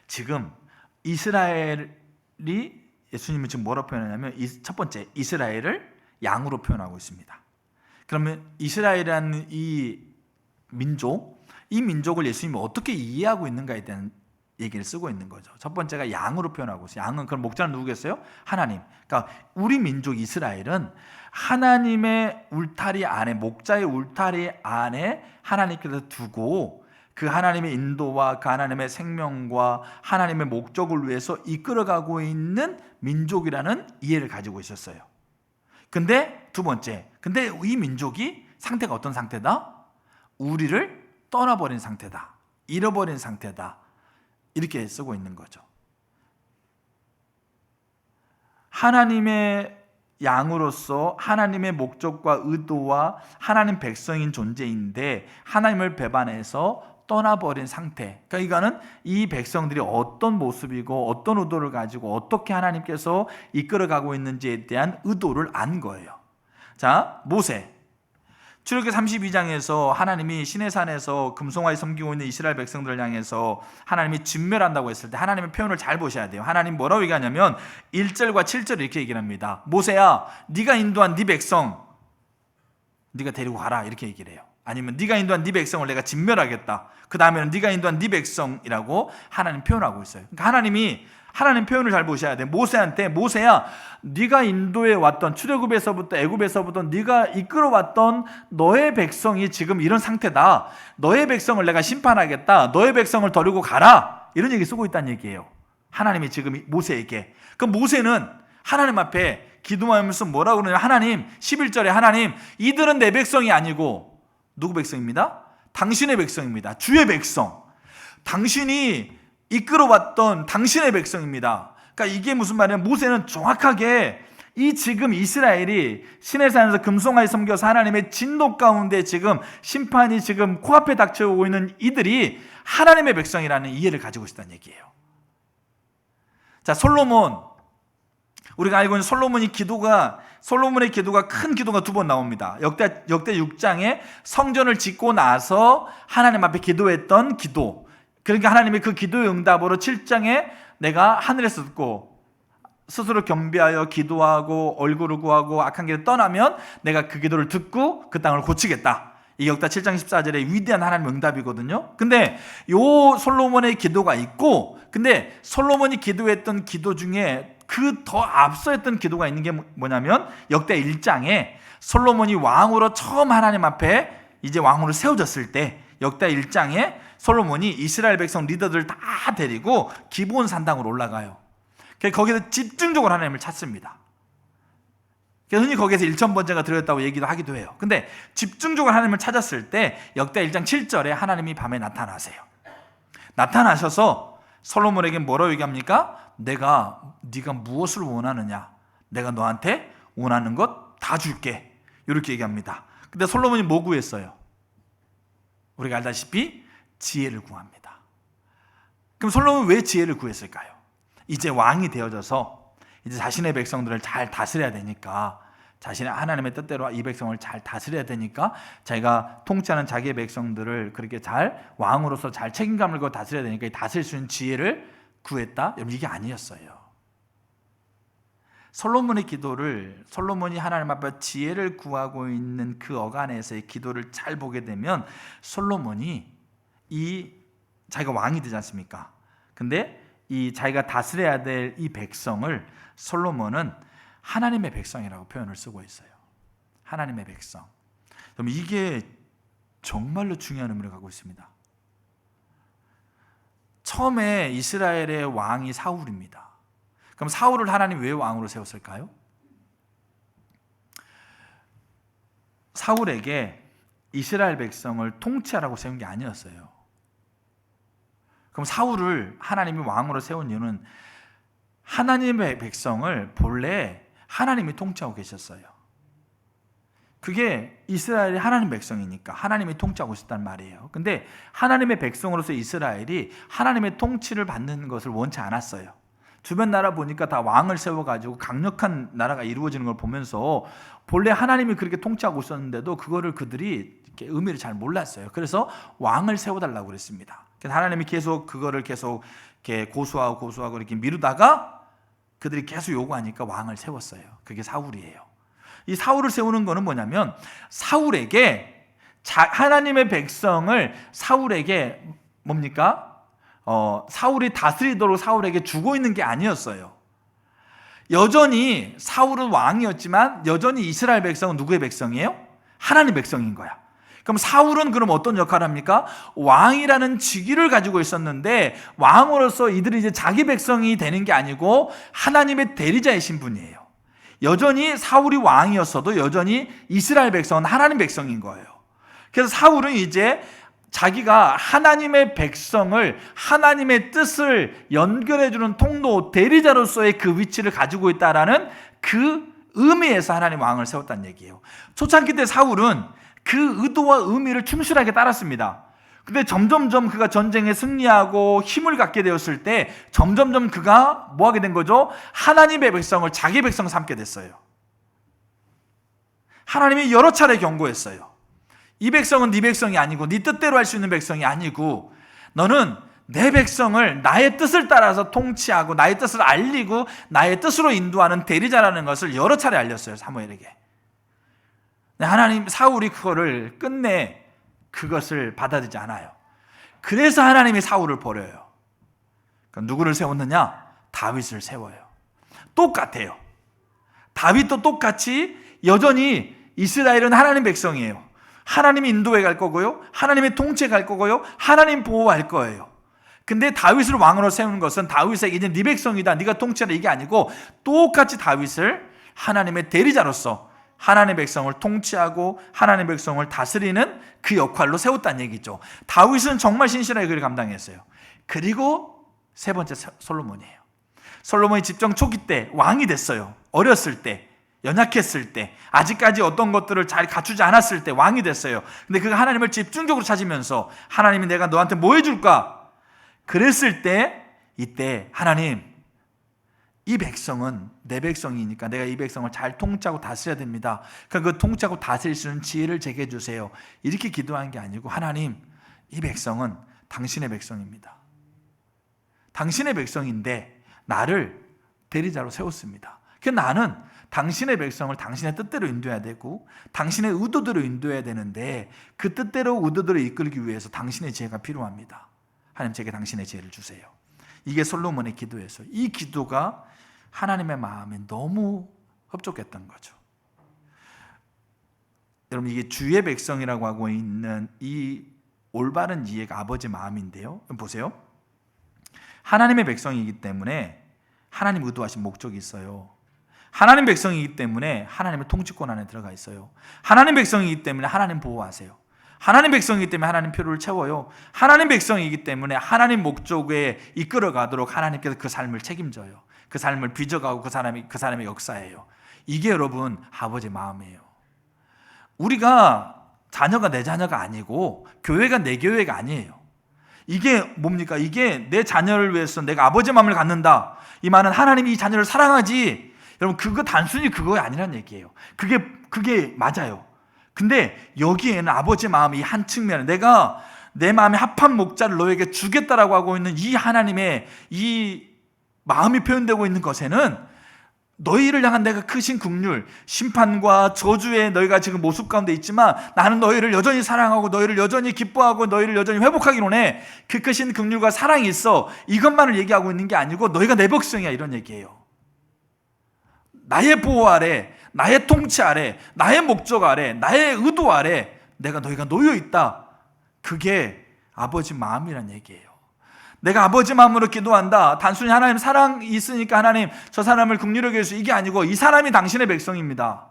지금 이스라엘이, 예수님이 지금 뭐라고 표현하냐면 첫 번째, 이스라엘을 양으로 표현하고 있습니다. 그러면 이스라엘이라는 이 민족을 예수님이 어떻게 이해하고 있는가에 대한 얘기를 쓰고 있는 거죠. 첫 번째가 양으로 표현하고 있어요. 양은, 그럼 목자는 누구겠어요? 하나님. 그러니까 우리 민족 이스라엘은 하나님의 울타리 안에, 목자의 울타리 안에 하나님께서 두고 그 하나님의 인도와 그 하나님의 생명과 하나님의 목적을 위해서 이끌어가고 있는 민족이라는 이해를 가지고 있었어요. 근데 두 번째, 근데 이 민족이 상태가 어떤 상태다? 우리를 떠나버린 상태다, 잃어버린 상태다, 이렇게 쓰고 있는 거죠. 하나님의 양으로서 하나님의 목적과 의도와 하나님 백성인 존재인데 하나님을 배반해서 떠나버린 상태. 그러니까 이거는 이 백성들이 어떤 모습이고 어떤 의도를 가지고 어떻게 하나님께서 이끌어가고 있는지에 대한 의도를 안 거예요. 자, 모세. 출애굽기 32장에서 하나님이 시내산에서 금송아지 섬기고 있는 이스라엘 백성들을 향해서 하나님이 진멸한다고 했을 때 하나님의 표현을 잘 보셔야 돼요. 하나님 뭐라고 얘기하냐면 1절과 7절 이렇게 얘기를 합니다. 모세야, 네가 인도한 네 백성, 네가 데리고 가라 이렇게 얘기를 해요. 아니면 네가 인도한 네 백성을 내가 진멸하겠다. 그 다음에는 네가 인도한 네 백성이라고 하나님 표현하고 있어요. 그러니까 하나님 표현을 잘 보셔야 돼요. 모세한테 모세야 네가 인도해 왔던 출애굽에서부터 애굽에서부터 네가 이끌어왔던 너의 백성이 지금 이런 상태다. 너의 백성을 내가 심판하겠다. 너의 백성을 데리고 가라. 이런 얘기 쓰고 있다는 얘기예요. 하나님이 지금 모세에게. 그럼 모세는 하나님 앞에 기도하면서 뭐라고 그러냐면 하나님 11절에 하나님 이들은 내 백성이 아니고 누구 백성입니다? 당신의 백성입니다. 주의 백성. 당신이 이끌어왔던 당신의 백성입니다. 그러니까 이게 무슨 말이냐면 모세는 정확하게 이 지금 이스라엘이 시내산에서 금송아지 섬겨서 하나님의 진노 가운데 지금 심판이 지금 코앞에 닥쳐오고 있는 이들이 하나님의 백성이라는 이해를 가지고 있다는 얘기예요. 자, 솔로몬. 우리가 알고 있는 솔로몬의 기도가 큰 기도가 두 번 나옵니다. 역대 6장에 성전을 짓고 나서 하나님 앞에 기도했던 기도. 그러니까 하나님이 그 기도의 응답으로 7장에 내가 하늘에서 듣고 스스로 겸비하여 기도하고 얼굴을 구하고 악한 길을 떠나면 내가 그 기도를 듣고 그 땅을 고치겠다. 이 역대 7장 14절에 위대한 하나님의 응답이거든요. 근데 요 솔로몬의 기도가 있고, 근데 솔로몬이 기도했던 기도 중에 그 더 앞서 했던 기도가 있는 게 뭐냐면 역대 1장에 솔로몬이 왕으로 처음 하나님 앞에 이제 왕으로 세워졌을 때 역대 1장에 솔로몬이 이스라엘 백성 리더들을 다 데리고 기브온 산당으로 올라가요. 거기서 집중적으로 하나님을 찾습니다. 흔히 거기에서 1,000번제가 들어있다고 얘기도 하기도 해요. 근데 집중적으로 하나님을 찾았을 때 역대 1장 7절에 하나님이 밤에 나타나세요. 나타나셔서 솔로몬에게 뭐라고 얘기합니까? 네가 무엇을 원하느냐? 내가 너한테 원하는 것 다 줄게. 이렇게 얘기합니다. 근데 솔로몬이 뭐 구했어요? 우리가 알다시피 지혜를 구합니다. 그럼 솔로몬은 왜 지혜를 구했을까요? 이제 왕이 되어져서 이제 자신의 백성들을 잘 다스려야 되니까, 자신의 하나님의 뜻대로 이 백성을 잘 다스려야 되니까 자기가 통치하는 자기의 백성들을 그렇게 잘 왕으로서 잘 책임감을 갖고 다스려야 되니까 다스릴 수 있는 지혜를 구했다? 여러분, 이게 아니었어요. 솔로몬이 하나님 앞에 지혜를 구하고 있는 그 어간에서의 기도를 잘 보게 되면 솔로몬이 자기가 왕이 되지 않습니까? 근데 이 자기가 다스려야 될 이 백성을 솔로몬은 하나님의 백성이라고 표현을 쓰고 있어요. 하나님의 백성. 그럼 이게 정말로 중요한 의미를 갖고 있습니다. 처음에 이스라엘의 왕이 사울입니다. 그럼 사울을 하나님 왜 왕으로 세웠을까요? 사울에게 이스라엘 백성을 통치하라고 세운 게 아니었어요. 그럼 사울을 하나님이 왕으로 세운 이유는 하나님의 백성을 본래 하나님이 통치하고 계셨어요. 그게 이스라엘이 하나님 백성이니까 하나님이 통치하고 있었단 말이에요. 근데 하나님의 백성으로서 이스라엘이 하나님의 통치를 받는 것을 원치 않았어요. 주변 나라 보니까 다 왕을 세워가지고 강력한 나라가 이루어지는 걸 보면서 본래 하나님이 그렇게 통치하고 있었는데도 그거를 그들이 이렇게 의미를 잘 몰랐어요. 그래서 왕을 세워달라고 그랬습니다. 그래서 하나님이 그거를 계속 이렇게 고수하고 이렇게 미루다가 그들이 계속 요구하니까 왕을 세웠어요. 그게 사울이에요. 이 사울을 세우는 거는 뭐냐면 사울에게 하나님의 백성을 사울에게 뭡니까? 사울이 다스리도록 사울에게 주고 있는 게 아니었어요. 여전히 사울은 왕이었지만 여전히 이스라엘 백성은 누구의 백성이에요? 하나님 백성인 거야. 그럼 사울은 그럼 어떤 역할을 합니까? 왕이라는 직위를 가지고 있었는데 왕으로서 이들이 이제 자기 백성이 되는 게 아니고 하나님의 대리자이신 분이에요. 여전히 사울이 왕이었어도 여전히 이스라엘 백성은 하나님 백성인 거예요. 그래서 사울은 이제 자기가 하나님의 백성을 하나님의 뜻을 연결해주는 통로, 대리자로서의 그 위치를 가지고 있다라는 그 의미에서 하나님 왕을 세웠다는 얘기예요. 초창기 때 사울은 그 의도와 의미를 충실하게 따랐습니다. 근데 점점점 그가 전쟁에 승리하고 힘을 갖게 되었을 때 점점점 그가 뭐 하게 된 거죠? 하나님의 백성을 자기 백성 삼게 됐어요. 하나님이 여러 차례 경고했어요. 이 백성은 네 백성이 아니고 네 뜻대로 할 수 있는 백성이 아니고 너는 내 백성을 나의 뜻을 따라서 통치하고 나의 뜻을 알리고 나의 뜻으로 인도하는 대리자라는 것을 여러 차례 알렸어요. 사무엘에게. 하나님 사울이 그거를 끝내 그것을 받아들이지 않아요. 그래서 하나님이 사울을 버려요. 그러니까 누구를 세웠느냐? 다윗을 세워요. 똑같아요. 다윗도 똑같이 여전히 이스라엘은 하나님 백성이에요. 하나님이 인도해 갈 거고요, 하나님의 통치해 갈 거고요, 하나님 보호할 거예요. 근데 다윗을 왕으로 세우는 것은 다윗에게 이제 네 백성이다, 네가 통치하라, 이게 아니고 똑같이 다윗을 하나님의 대리자로서 하나님의 백성을 통치하고 하나님의 백성을 다스리는 그 역할로 세웠다는 얘기죠. 다윗은 정말 신실하게 그를 감당했어요. 그리고 세 번째 솔로몬이에요. 솔로몬이 집정 초기 때 왕이 됐어요. 어렸을 때, 연약했을 때, 아직까지 어떤 것들을 잘 갖추지 않았을 때 왕이 됐어요. 근데 그가 하나님을 집중적으로 찾으면서 하나님이 내가 너한테 뭐 해줄까? 그랬을 때, 이때 하나님, 이 백성은 내 백성이니까 내가 이 백성을 잘 통치하고 다스려야 됩니다. 그러니까 그 통치하고 다스릴 수 있는 지혜를 제게 해주세요. 이렇게 기도한 게 아니고, 하나님, 이 백성은 당신의 백성입니다. 당신의 백성인데 나를 대리자로 세웠습니다. 그래서 나는 당신의 백성을 당신의 뜻대로 인도해야 되고 당신의 의도대로 인도해야 되는데, 그 뜻대로 의도대로 이끌기 위해서 당신의 지혜가 필요합니다. 하나님, 제게 당신의 지혜를 주세요. 이게 솔로몬의 기도였어요. 이 기도가 하나님의 마음에 너무 흡족했던 거죠. 여러분, 이게 주의 백성이라고 하고 있는 이 올바른 이해가 아버지 마음인데요. 보세요. 하나님의 백성이기 때문에 하나님 의도하신 목적이 있어요. 하나님 백성이기 때문에 하나님의 통치권 안에 들어가 있어요. 하나님 백성이기 때문에 하나님 보호하세요. 하나님 백성이기 때문에 하나님 필요를 채워요. 하나님 백성이기 때문에 하나님 목적에 이끌어가도록 하나님께서 그 삶을 책임져요. 그 삶을 빚어가고 그 사람의 역사예요. 이게 여러분 아버지 마음이에요. 우리가 자녀가 내 자녀가 아니고 교회가 내 교회가 아니에요. 이게 뭡니까? 이게 내 자녀를 위해서 내가 아버지 마음을 갖는다. 이 말은 하나님이 이 자녀를 사랑하지. 여러분, 그거 단순히 그거 아니란 얘기예요. 그게 맞아요. 근데 여기에는 아버지 마음이 한 측면에, 내가 내 마음에 합한 목자를 너에게 주겠다라고 하고 있는 이 하나님의 이 마음이 표현되고 있는 것에는 너희를 향한 내가 크신 긍휼, 심판과 저주의 너희가 지금 모습 가운데 있지만 나는 너희를 여전히 사랑하고 너희를 여전히 기뻐하고 너희를 여전히 회복하기로 해. 그 크신 긍휼과 사랑이 있어. 이것만을 얘기하고 있는 게 아니고 너희가 내 백성이야, 이런 얘기예요. 나의 보호 아래, 나의 통치 아래, 나의 목적 아래, 나의 의도 아래 너희가 놓여 있다. 그게 아버지 마음이란 얘기예요. 내가 아버지 마음으로 기도한다. 단순히 하나님 사랑이 있으니까 하나님 저 사람을 긍휼하게 해주세요, 이게 아니고 이 사람이 당신의 백성입니다.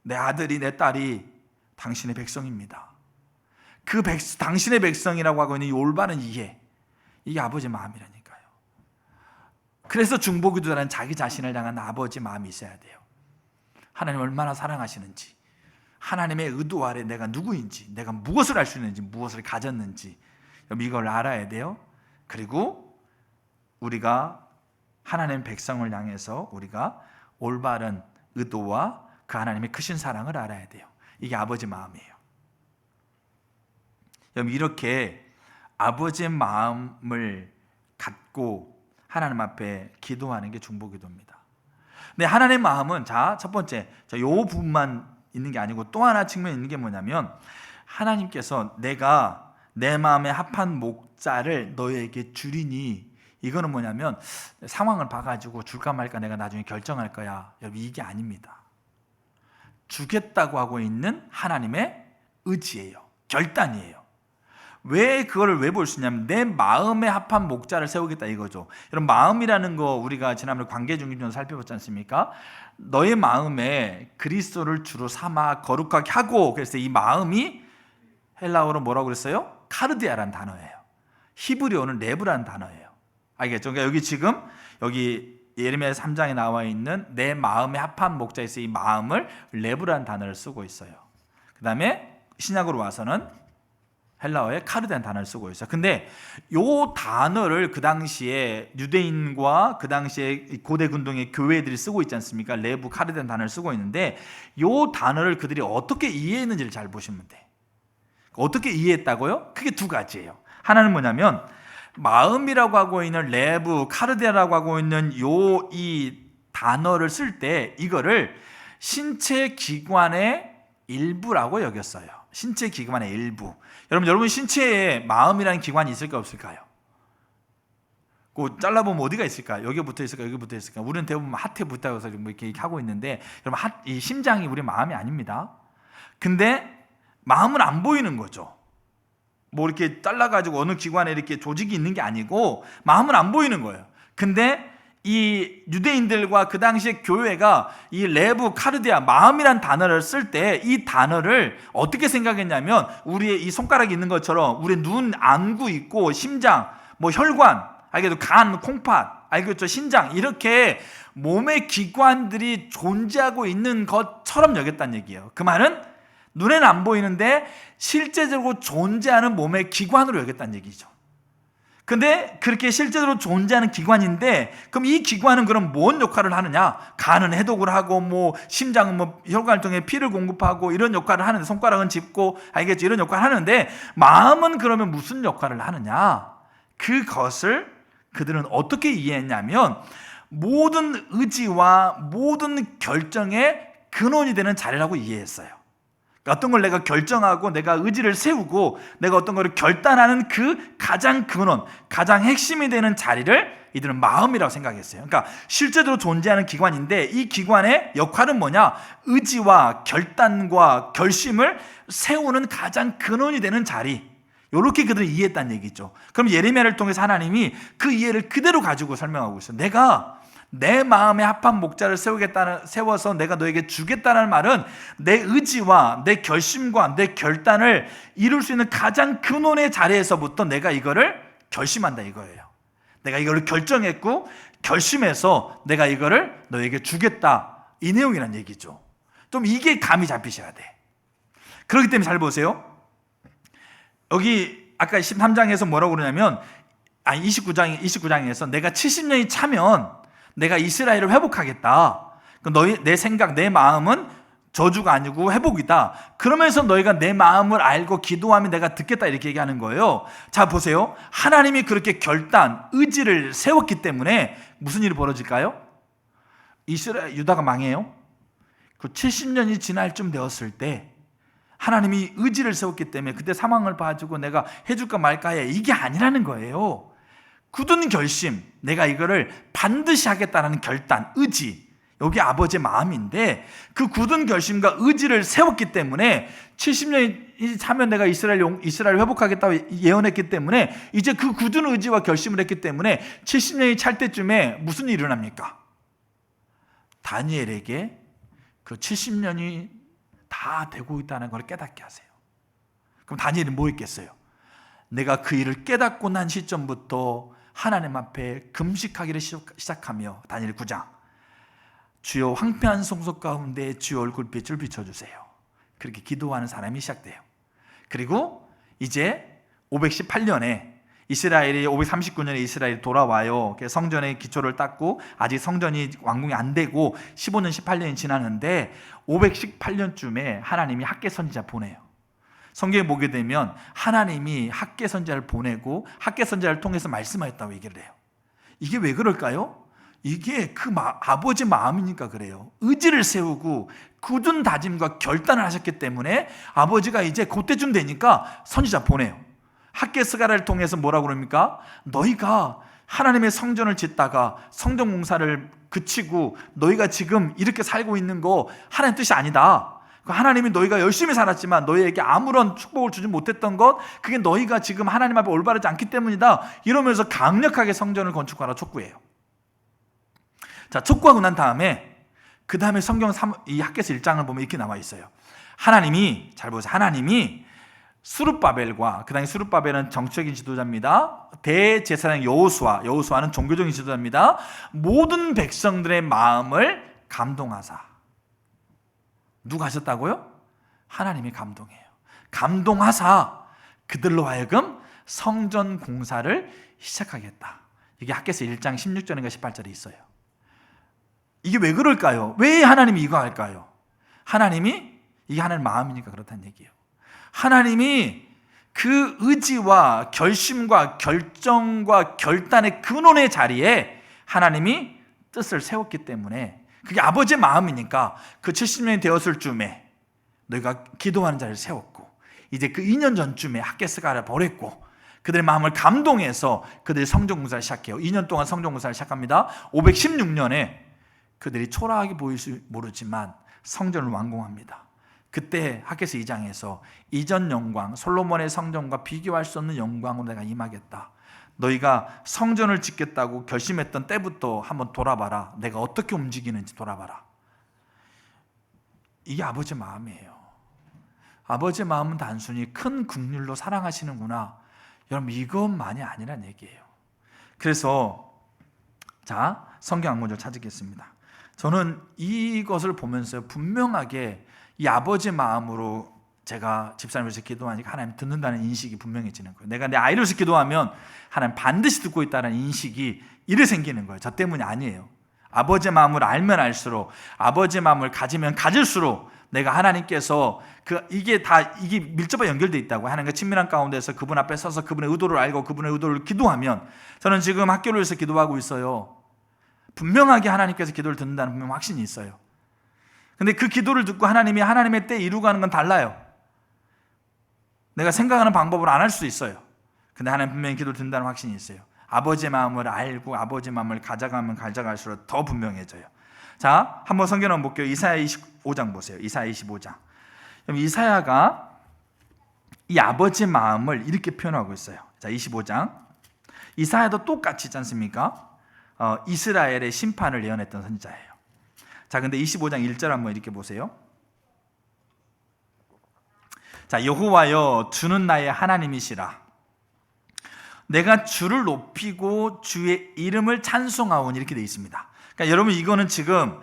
내 아들이, 내 딸이 당신의 백성입니다. 당신의 백성이라고 하고 있는 이 올바른 이해, 이게 아버지 마음이라니까요. 그래서 중보기도자는 자기 자신을 향한 아버지 마음이 있어야 돼요. 하나님 얼마나 사랑하시는지, 하나님의 의도 아래 내가 누구인지, 내가 무엇을 할 수 있는지, 무엇을 가졌는지 이걸 알아야 돼요. 그리고 우리가 하나님 백성을 향해서 우리가 올바른 의도와 그 하나님의 크신 사랑을 알아야 돼요. 이게 아버지 마음이에요. 여러분, 이렇게 아버지의 마음을 갖고 하나님 앞에 기도하는 게 중보기도입니다. 근데 하나님의 마음은, 첫 번째, 요 부분만 있는 게 아니고 또 하나 측면이 있는 게 뭐냐면, 하나님께서 내가 내 마음에 합한 목자를 너에게 주리니, 이거는 뭐냐면 상황을 봐가지고 줄까 말까 내가 나중에 결정할 거야, 여러분, 이게 아닙니다. 주겠다고 하고 있는 하나님의 의지예요. 결단이에요. 왜 그거를 왜 볼 수 있냐면 내 마음에 합한 목자를 세우겠다 이거죠. 여러분, 마음이라는 거 우리가 지난번에 관계중개론 살펴봤지 않습니까? 너의 마음에 그리스도를 주로 삼아 거룩하게 하고, 그래서 이 마음이 헬라어로 뭐라고 그랬어요? 카르디아라는 단어예요. 히브리어는 레브라는 단어예요. 알겠죠? 그러니까 여기 예레미야 3장에 나와 있는 내 마음에 합한 목자에서 이 마음을 레브라는 단어를 쓰고 있어요. 그 다음에 신약으로 와서는 헬라어에 카르디아라는 단어를 쓰고 있어요. 근데 이 단어를 그 당시에 유대인과 그 당시에 고대 근동의 교회들이 쓰고 있지 않습니까? 레브, 카르디아라는 단어를 쓰고 있는데 이 단어를 그들이 어떻게 이해했는지를 잘 보시면 돼. 어떻게 이해했다고요? 크게 두 가지예요. 하나는 뭐냐면 마음이라고 하고 있는 레브, 카르디아라고 하고 있는 이 단어를 쓸 때 이거를 신체 기관의 일부라고 여겼어요. 신체 기관의 일부. 여러분 신체에 마음이라는 기관이 있을까 없을까요? 그 잘라보면 어디가 있을까요? 여기 붙어 있을까? 여기 붙어 있을까? 우리는 대부분 하트에 붙어서 뭐 이렇게 하고 있는데, 여러분 이 심장이 우리 마음이 아닙니다. 근데 마음은 안 보이는 거죠. 뭐 이렇게 잘라가지고 어느 기관에 이렇게 조직이 있는 게 아니고 마음은 안 보이는 거예요. 근데 이 유대인들과 그 당시에 교회가 이 레브 카르디아, 마음이란 단어를 쓸 때 이 단어를 어떻게 생각했냐면, 우리의 이 손가락이 있는 것처럼 우리 눈 안구 있고 심장, 뭐 혈관, 알겠죠? 간, 콩팥, 알겠죠? 신장, 이렇게 몸의 기관들이 존재하고 있는 것처럼 여겼다는 얘기예요. 그 말은 눈에는 안 보이는데 실제적으로 존재하는 몸의 기관으로 여겼다는 얘기죠. 근데 그렇게 실제로 존재하는 기관인데, 그럼 이 기관은 그럼 뭔 역할을 하느냐? 간은 해독을 하고, 뭐 심장은 뭐 혈관을 통해 피를 공급하고 이런 역할을 하는데, 손가락은 짚고, 알겠죠? 이런 역할을 하는데, 마음은 그러면 무슨 역할을 하느냐? 그것을 그들은 어떻게 이해했냐면, 모든 의지와 모든 결정의 근원이 되는 자리라고 이해했어요. 어떤 걸 내가 결정하고 내가 의지를 세우고 내가 어떤 걸 결단하는 그 가장 근원, 가장 핵심이 되는 자리를 이들은 마음이라고 생각했어요. 그러니까 실제로 존재하는 기관인데, 이 기관의 역할은 뭐냐? 의지와 결단과 결심을 세우는 가장 근원이 되는 자리, 이렇게 그들은 이해했다는 얘기죠. 그럼 예레미야를 통해서 하나님이 그 이해를 그대로 가지고 설명하고 있어요. 내가 내 마음에 합한 목자를 세워서 내가 너에게 주겠다는 말은 내 의지와 내 결심과 내 결단을 이룰 수 있는 가장 근원의 자리에서부터 내가 이거를 결심한다 이거예요. 내가 이거를 결정했고 결심해서 내가 이거를 너에게 주겠다, 이 내용이란 얘기죠. 좀 이게 감이 잡히셔야 돼. 그렇기 때문에 잘 보세요. 여기 아까 13장에서 뭐라고 그러냐면, 29장에서 내가 70년이 차면 내가 이스라엘을 회복하겠다. 내 생각, 내 마음은 저주가 아니고 회복이다. 그러면서 너희가 내 마음을 알고 기도하면 내가 듣겠다, 이렇게 얘기하는 거예요. 자 보세요. 하나님이 그렇게 결단, 의지를 세웠기 때문에 무슨 일이 벌어질까요? 유다가 망해요. 그 70년이 지날 쯤 되었을 때 하나님이 의지를 세웠기 때문에 그때 상황을 봐주고 내가 해줄까 말까에 이게 아니라는 거예요. 굳은 결심, 내가 이거를 반드시 하겠다는 결단, 의지, 여기 아버지의 마음인데, 그 굳은 결심과 의지를 세웠기 때문에 70년이 차면 내가 이스라엘을 회복하겠다고 예언했기 때문에, 이제 그 굳은 의지와 결심을 했기 때문에 70년이 찰 때쯤에 무슨 일이 일어납니까? 다니엘에게 그 70년이 다 되고 있다는 걸 깨닫게 하세요. 그럼 다니엘은 뭐 했겠어요? 내가 그 일을 깨닫고 난 시점부터 하나님 앞에 금식하기를 시작하며, 다니엘 9장, 주여 황폐한 성소 가운데 주의 얼굴빛을 비춰주세요. 그렇게 기도하는 사람이 시작돼요. 그리고 이제 518년에 이스라엘이 539년에 이스라엘이 돌아와요. 성전의 기초를 닦고 아직 성전이 완공이 안 되고 15년 18년이 지났는데 518년쯤에 하나님이 학개 선지자 보내요. 성경에 보게 되면 하나님이 학개 선지자를 보내고 학개 선지자를 통해서 말씀하였다고 얘기를 해요. 이게 왜 그럴까요? 이게 아버지 마음이니까 그래요. 의지를 세우고 굳은 다짐과 결단을 하셨기 때문에 아버지가 이제 그때쯤 되니까 선지자 보내요. 학개 스가랴를 통해서 뭐라고 그럽니까? 너희가 하나님의 성전을 짓다가 성전 공사를 그치고 너희가 지금 이렇게 살고 있는 거 하나님 뜻이 아니다. 하나님이 너희가 열심히 살았지만 너희에게 아무런 축복을 주지 못했던 것, 그게 너희가 지금 하나님 앞에 올바르지 않기 때문이다, 이러면서 강력하게 성전을 건축하라 촉구해요. 자, 촉구하고 난 다음에 그 다음에 성경 이 학개서 1장을 보면 이렇게 나와 있어요. 하나님이, 잘 보세요. 하나님이 스룹바벨과, 그 다음에 스룹바벨은 정치적인 지도자입니다. 대제사장 여호수아는 종교적인 지도자입니다. 모든 백성들의 마음을 감동하사. 누가 하셨다고요? 하나님이 감동해요. 감동하사 그들로 하여금 성전 공사를 시작하겠다. 이게 학개서 1장 16절인가 18절에 있어요. 이게 왜 그럴까요? 왜 하나님이 이거 할까요? 하나님이, 이게 하나님 마음이니까 그렇다는 얘기예요. 하나님이 그 의지와 결심과 결정과 결단의 근원의 자리에 하나님이 뜻을 세웠기 때문에, 그게 아버지의 마음이니까 그 70년이 되었을 쯤에 너희가 기도하는 자를 세웠고 이제 그 2년 전쯤에 핫게스가를 보냈고 그들의 마음을 감동해서 그들이 성전공사를 시작해요. 2년 동안 성전공사를 시작합니다. 516년에 그들이 초라하게 보일지 모르지만 성전을 완공합니다. 그때 핫게스 2장에서 이전 영광, 솔로몬의 성전과 비교할 수 없는 영광으로 내가 임하겠다. 너희가 성전을 짓겠다고 결심했던 때부터 한번 돌아봐라. 내가 어떻게 움직이는지 돌아봐라. 이게 아버지의 마음이에요. 아버지의 마음은 단순히 큰 긍휼로 사랑하시는구나. 여러분 이것만이 아니란 얘기예요. 그래서 자, 성경 한 구절 찾으겠습니다. 저는 이것을 보면서 분명하게 이 아버지의 마음으로 제가 집사님을 위해서 기도하니까 하나님 듣는다는 인식이 분명해지는 거예요. 내가 내 아이를 위해서 기도하면 하나님 반드시 듣고 있다는 인식이 이래 생기는 거예요. 저 때문이 아니에요. 아버지의 마음을 알면 알수록, 아버지의 마음을 가지면 가질수록 내가 하나님께서 이게 밀접하게 연결되어 있다고. 하나님과 친밀한 가운데서 그분 앞에 서서 그분의 의도를 알고 그분의 의도를 기도하면, 저는 지금 학교를 위해서 기도하고 있어요. 분명하게 하나님께서 기도를 듣는다는 분명 확신이 있어요. 근데 그 기도를 듣고 하나님이 하나님의 때에 이루어가는 건 달라요. 내가 생각하는 방법으로 안 할 수 있어요. 근데 하나님 분명히 기도를 듣는다는 확신이 있어요. 아버지의 마음을 알고 아버지의 마음을 가져가면 가져갈수록 더 분명해져요. 자, 한번 성경 한번 볼게요. 이사야 25장 보세요. 이사야 25장. 이사야가 이 아버지의 마음을 이렇게 표현하고 있어요. 자, 25장. 이사야도 똑같이 있지 않습니까? 이스라엘의 심판을 예언했던 선지자예요. 자, 근데 25장 1절 한번 이렇게 보세요. 자, 여호와여 주는 나의 하나님이시라. 내가 주를 높이고 주의 이름을 찬송하오니, 이렇게 되어 있습니다. 그러니까 여러분 이거는 지금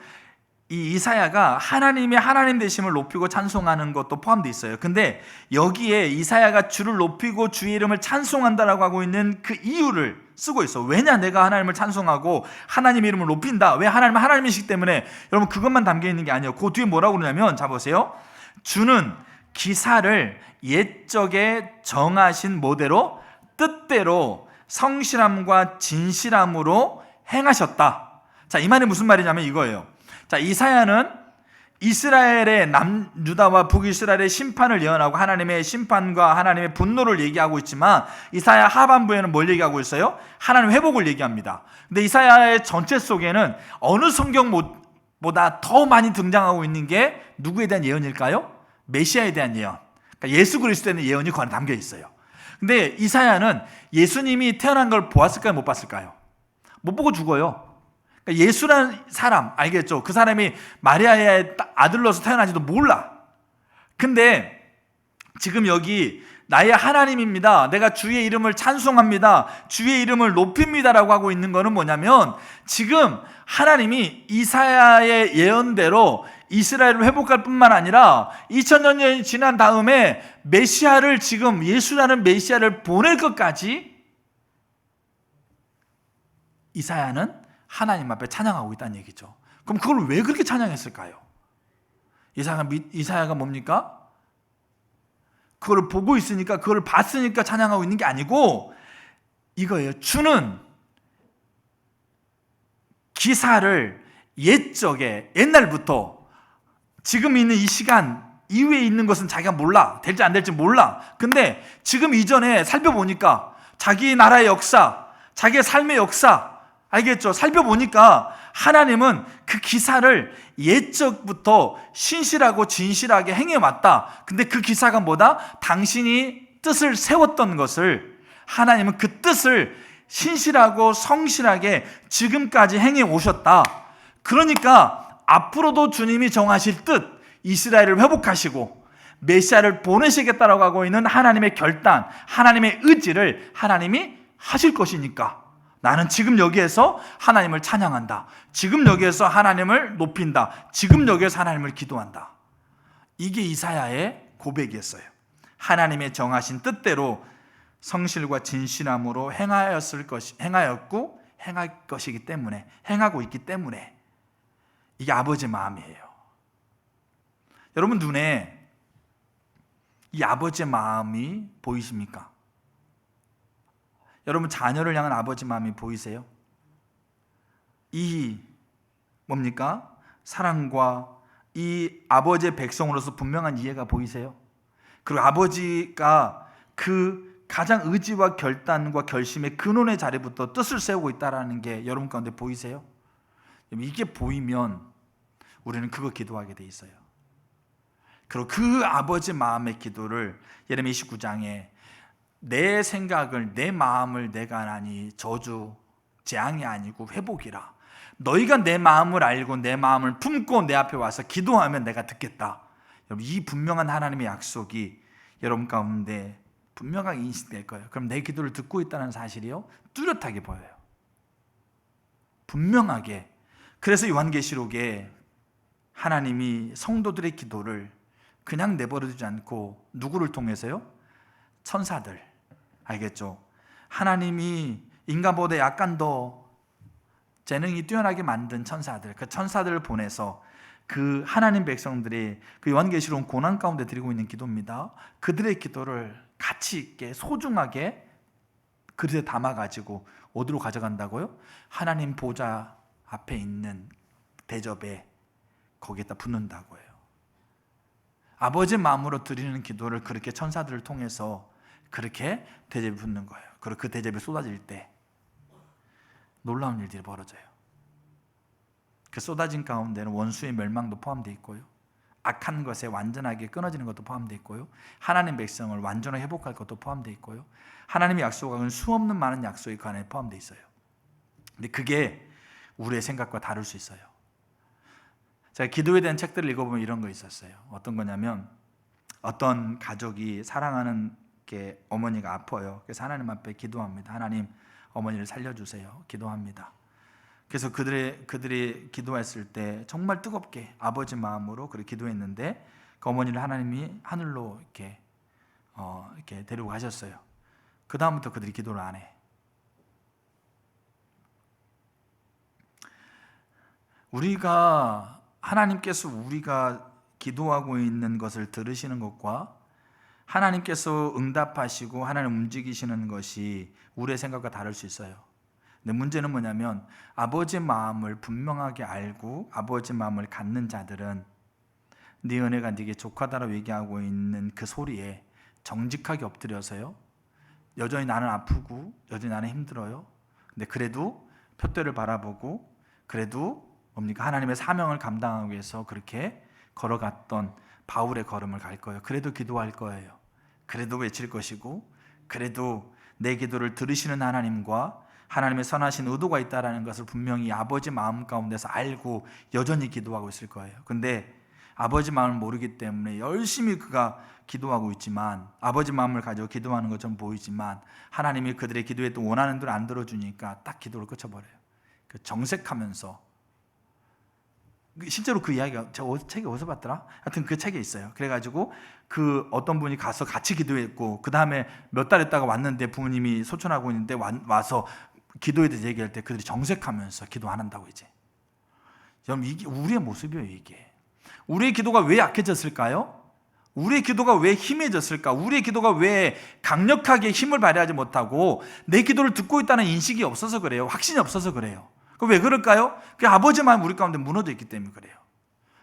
이 이사야가 하나님의 하나님 되심을 높이고 찬송하는 것도 포함되어 있어요. 근데 여기에 이사야가 주를 높이고 주의 이름을 찬송한다라고 하고 있는 그 이유를 쓰고 있어. 왜냐, 내가 하나님을 찬송하고 하나님의 이름을 높인다. 왜? 하나님은 하나님이시기 때문에. 여러분 그것만 담겨 있는 게 아니에요. 그 뒤에 뭐라고 그러냐면, 자 보세요. 주는 기사를 옛적에 정하신 모대로 뜻대로 성실함과 진실함으로 행하셨다. 자, 이 말이 무슨 말이냐면 이거예요. 자, 이사야는 이스라엘의 남유다와 북이스라엘의 심판을 예언하고 하나님의 심판과 하나님의 분노를 얘기하고 있지만, 이사야 하반부에는 뭘 얘기하고 있어요? 하나님의 회복을 얘기합니다. 근데 이사야의 전체 속에는 어느 성경보다 더 많이 등장하고 있는 게 누구에 대한 예언일까요? 메시아에 대한 예언. 그러니까 예수 그리스도에 대한 예언이 그 안에 담겨 있어요. 근데 이사야는 예수님이 태어난 걸 보았을까요? 못 봤을까요? 못 보고 죽어요. 그러니까 예수라는 사람, 알겠죠? 그 사람이 마리아의 아들로서 태어나지도 몰라. 근데 지금 여기 나의 하나님입니다, 내가 주의 이름을 찬송합니다, 주의 이름을 높입니다라고 하고 있는 거는 뭐냐면, 지금 하나님이 이사야의 예언대로 이스라엘을 회복할 뿐만 아니라 2000년이 지난 다음에 메시아를, 지금 예수라는 메시아를 보낼 것까지 이사야는 하나님 앞에 찬양하고 있다는 얘기죠. 그럼 그걸 왜 그렇게 찬양했을까요? 이사야가 뭡니까? 그걸 보고 있으니까, 그걸 봤으니까 찬양하고 있는 게 아니고 이거예요. 주는 기사를 옛적에, 옛날부터, 지금 있는 이 시간 이후에 있는 것은 자기가 몰라. 될지 안 될지 몰라. 근데 지금 이전에 살펴보니까 자기 나라의 역사, 자기의 삶의 역사, 알겠죠? 살펴보니까 하나님은 그 기사를 옛적부터 신실하고 진실하게 행해왔다. 근데 그 기사가 뭐다? 당신이 뜻을 세웠던 것을 하나님은 그 뜻을 신실하고 성실하게 지금까지 행해 오셨다. 그러니까 앞으로도 주님이 정하실 뜻, 이스라엘을 회복하시고 메시아를 보내시겠다라고 하고 있는 하나님의 결단, 하나님의 의지를 하나님이 하실 것이니까 나는 지금 여기에서 하나님을 찬양한다. 지금 여기에서 하나님을 높인다. 지금 여기에서 하나님을 기도한다. 이게 이사야의 고백이었어요. 하나님의 정하신 뜻대로 성실과 진실함으로 행하였고 행할 것이기 때문에, 행하고 있기 때문에 이게 아버지의 마음이에요. 여러분 눈에 이 아버지의 마음이 보이십니까? 여러분 자녀를 향한 아버지 마음이 보이세요? 이 뭡니까? 사랑과 이 아버지의 백성으로서 분명한 이해가 보이세요? 그리고 아버지가 그 가장 의지와 결단과 결심의 근원의 자리부터 뜻을 세우고 있다는 게 여러분 가운데 보이세요? 이게 보이면 우리는 그거 기도하게 돼 있어요. 그리고 그 아버지 마음의 기도를 예레미야 29장에 내 생각을 내 마음을 내가 아나니 저주 재앙이 아니고 회복이라. 너희가 내 마음을 알고 내 마음을 품고 내 앞에 와서 기도하면 내가 듣겠다. 여러분, 이 분명한 하나님의 약속이 여러분 가운데 분명하게 인식될 거예요. 그럼 내 기도를 듣고 있다는 사실이요 뚜렷하게 보여요. 분명하게. 그래서 요한계시록에 하나님이 성도들의 기도를 그냥 내버려두지 않고 누구를 통해서요? 천사들. 알겠죠? 하나님이 인간보다 약간 더 재능이 뛰어나게 만든 천사들, 그 천사들을 보내서 그 하나님 백성들이 그 요한계시록 고난 가운데 드리고 있는 기도입니다. 그들의 기도를 가치 있게 소중하게 그릇에 담아가지고 어디로 가져간다고요? 하나님 보좌 앞에 있는 대접에 거기에다 붓는다고 해요. 아버지 마음으로 드리는 기도를 그렇게 천사들을 통해서 그렇게 대접에 붓는 거예요. 그리고 그 대접이 쏟아질 때 놀라운 일들이 벌어져요. 그 쏟아진 가운데는 원수의 멸망도 포함되어 있고요, 악한 것에 완전하게 끊어지는 것도 포함되어 있고요, 하나님 백성을 완전히 회복할 것도 포함되어 있고요, 하나님의 약속은 수없는 많은 약속이 그 안에 포함되어 있어요. 근데 그게 우리의 생각과 다를 수 있어요. 제가 기도에 대한 책들을 읽어보면 이런 거 있었어요. 어떤 거냐면 어떤 가족이 사랑하는 게 어머니가 아파요. 그래서 하나님 앞에 기도합니다. 하나님, 어머니를 살려주세요. 기도합니다. 그래서 그들이 기도했을 때 정말 뜨겁게 아버지 마음으로 그렇게 기도했는데 그 어머니를 하나님이 하늘로 이렇게 데리고 가셨어요. 그 다음부터 그들이 기도를 안 해. 하나님께서 우리가 기도하고 있는 것을 들으시는 것과 하나님께서 응답하시고 하나님 움직이시는 것이 우리의 생각과 다를 수 있어요. 근데 문제는 뭐냐면 아버지 마음을 분명하게 알고 아버지 마음을 갖는 자들은 네 은혜가 네게 족하다라고 얘기하고 있는 그 소리에 정직하게 엎드려서요, 여전히 나는 아프고 여전히 나는 힘들어요. 근데 그래도 표대를 바라보고 그래도 뭡니까? 하나님의 사명을 감당하기 위해서 그렇게 걸어갔던 바울의 걸음을 갈 거예요. 그래도 기도할 거예요. 그래도 외칠 것이고 그래도 내 기도를 들으시는 하나님과 하나님의 선하신 의도가 있다는 것을 분명히 아버지 마음 가운데서 알고 여전히 기도하고 있을 거예요. 근데 아버지 마음을 모르기 때문에 열심히 그가 기도하고 있지만, 아버지 마음을 가지고 기도하는 것처럼 보이지만 하나님이 그들의 기도에 또 원하는 대로 안 들어주니까 딱 기도를 끝쳐버려요. 정색하면서. 실제로 그 이야기가 제가 책에 어디서 봤더라? 하여튼 그 책에 있어요. 그래가지고 그 어떤 분이 가서 같이 기도했고 그 다음에 몇 달 있다가 왔는데 부모님이 소천하고 있는데 와서 기도에 대해서 얘기할 때 그들이 정색하면서 기도 안 한다고. 이제 여러분, 이게 우리의 모습이에요. 이게 우리의 기도가 왜 약해졌을까요? 우리의 기도가 왜 희미해졌을까? 우리의 기도가 왜 강력하게 힘을 발휘하지 못하고 내 기도를 듣고 있다는 인식이 없어서 그래요. 확신이 없어서 그래요. 왜 그럴까요? 그 아버지의 마음이 우리 가운데 무너져 있기 때문에 그래요.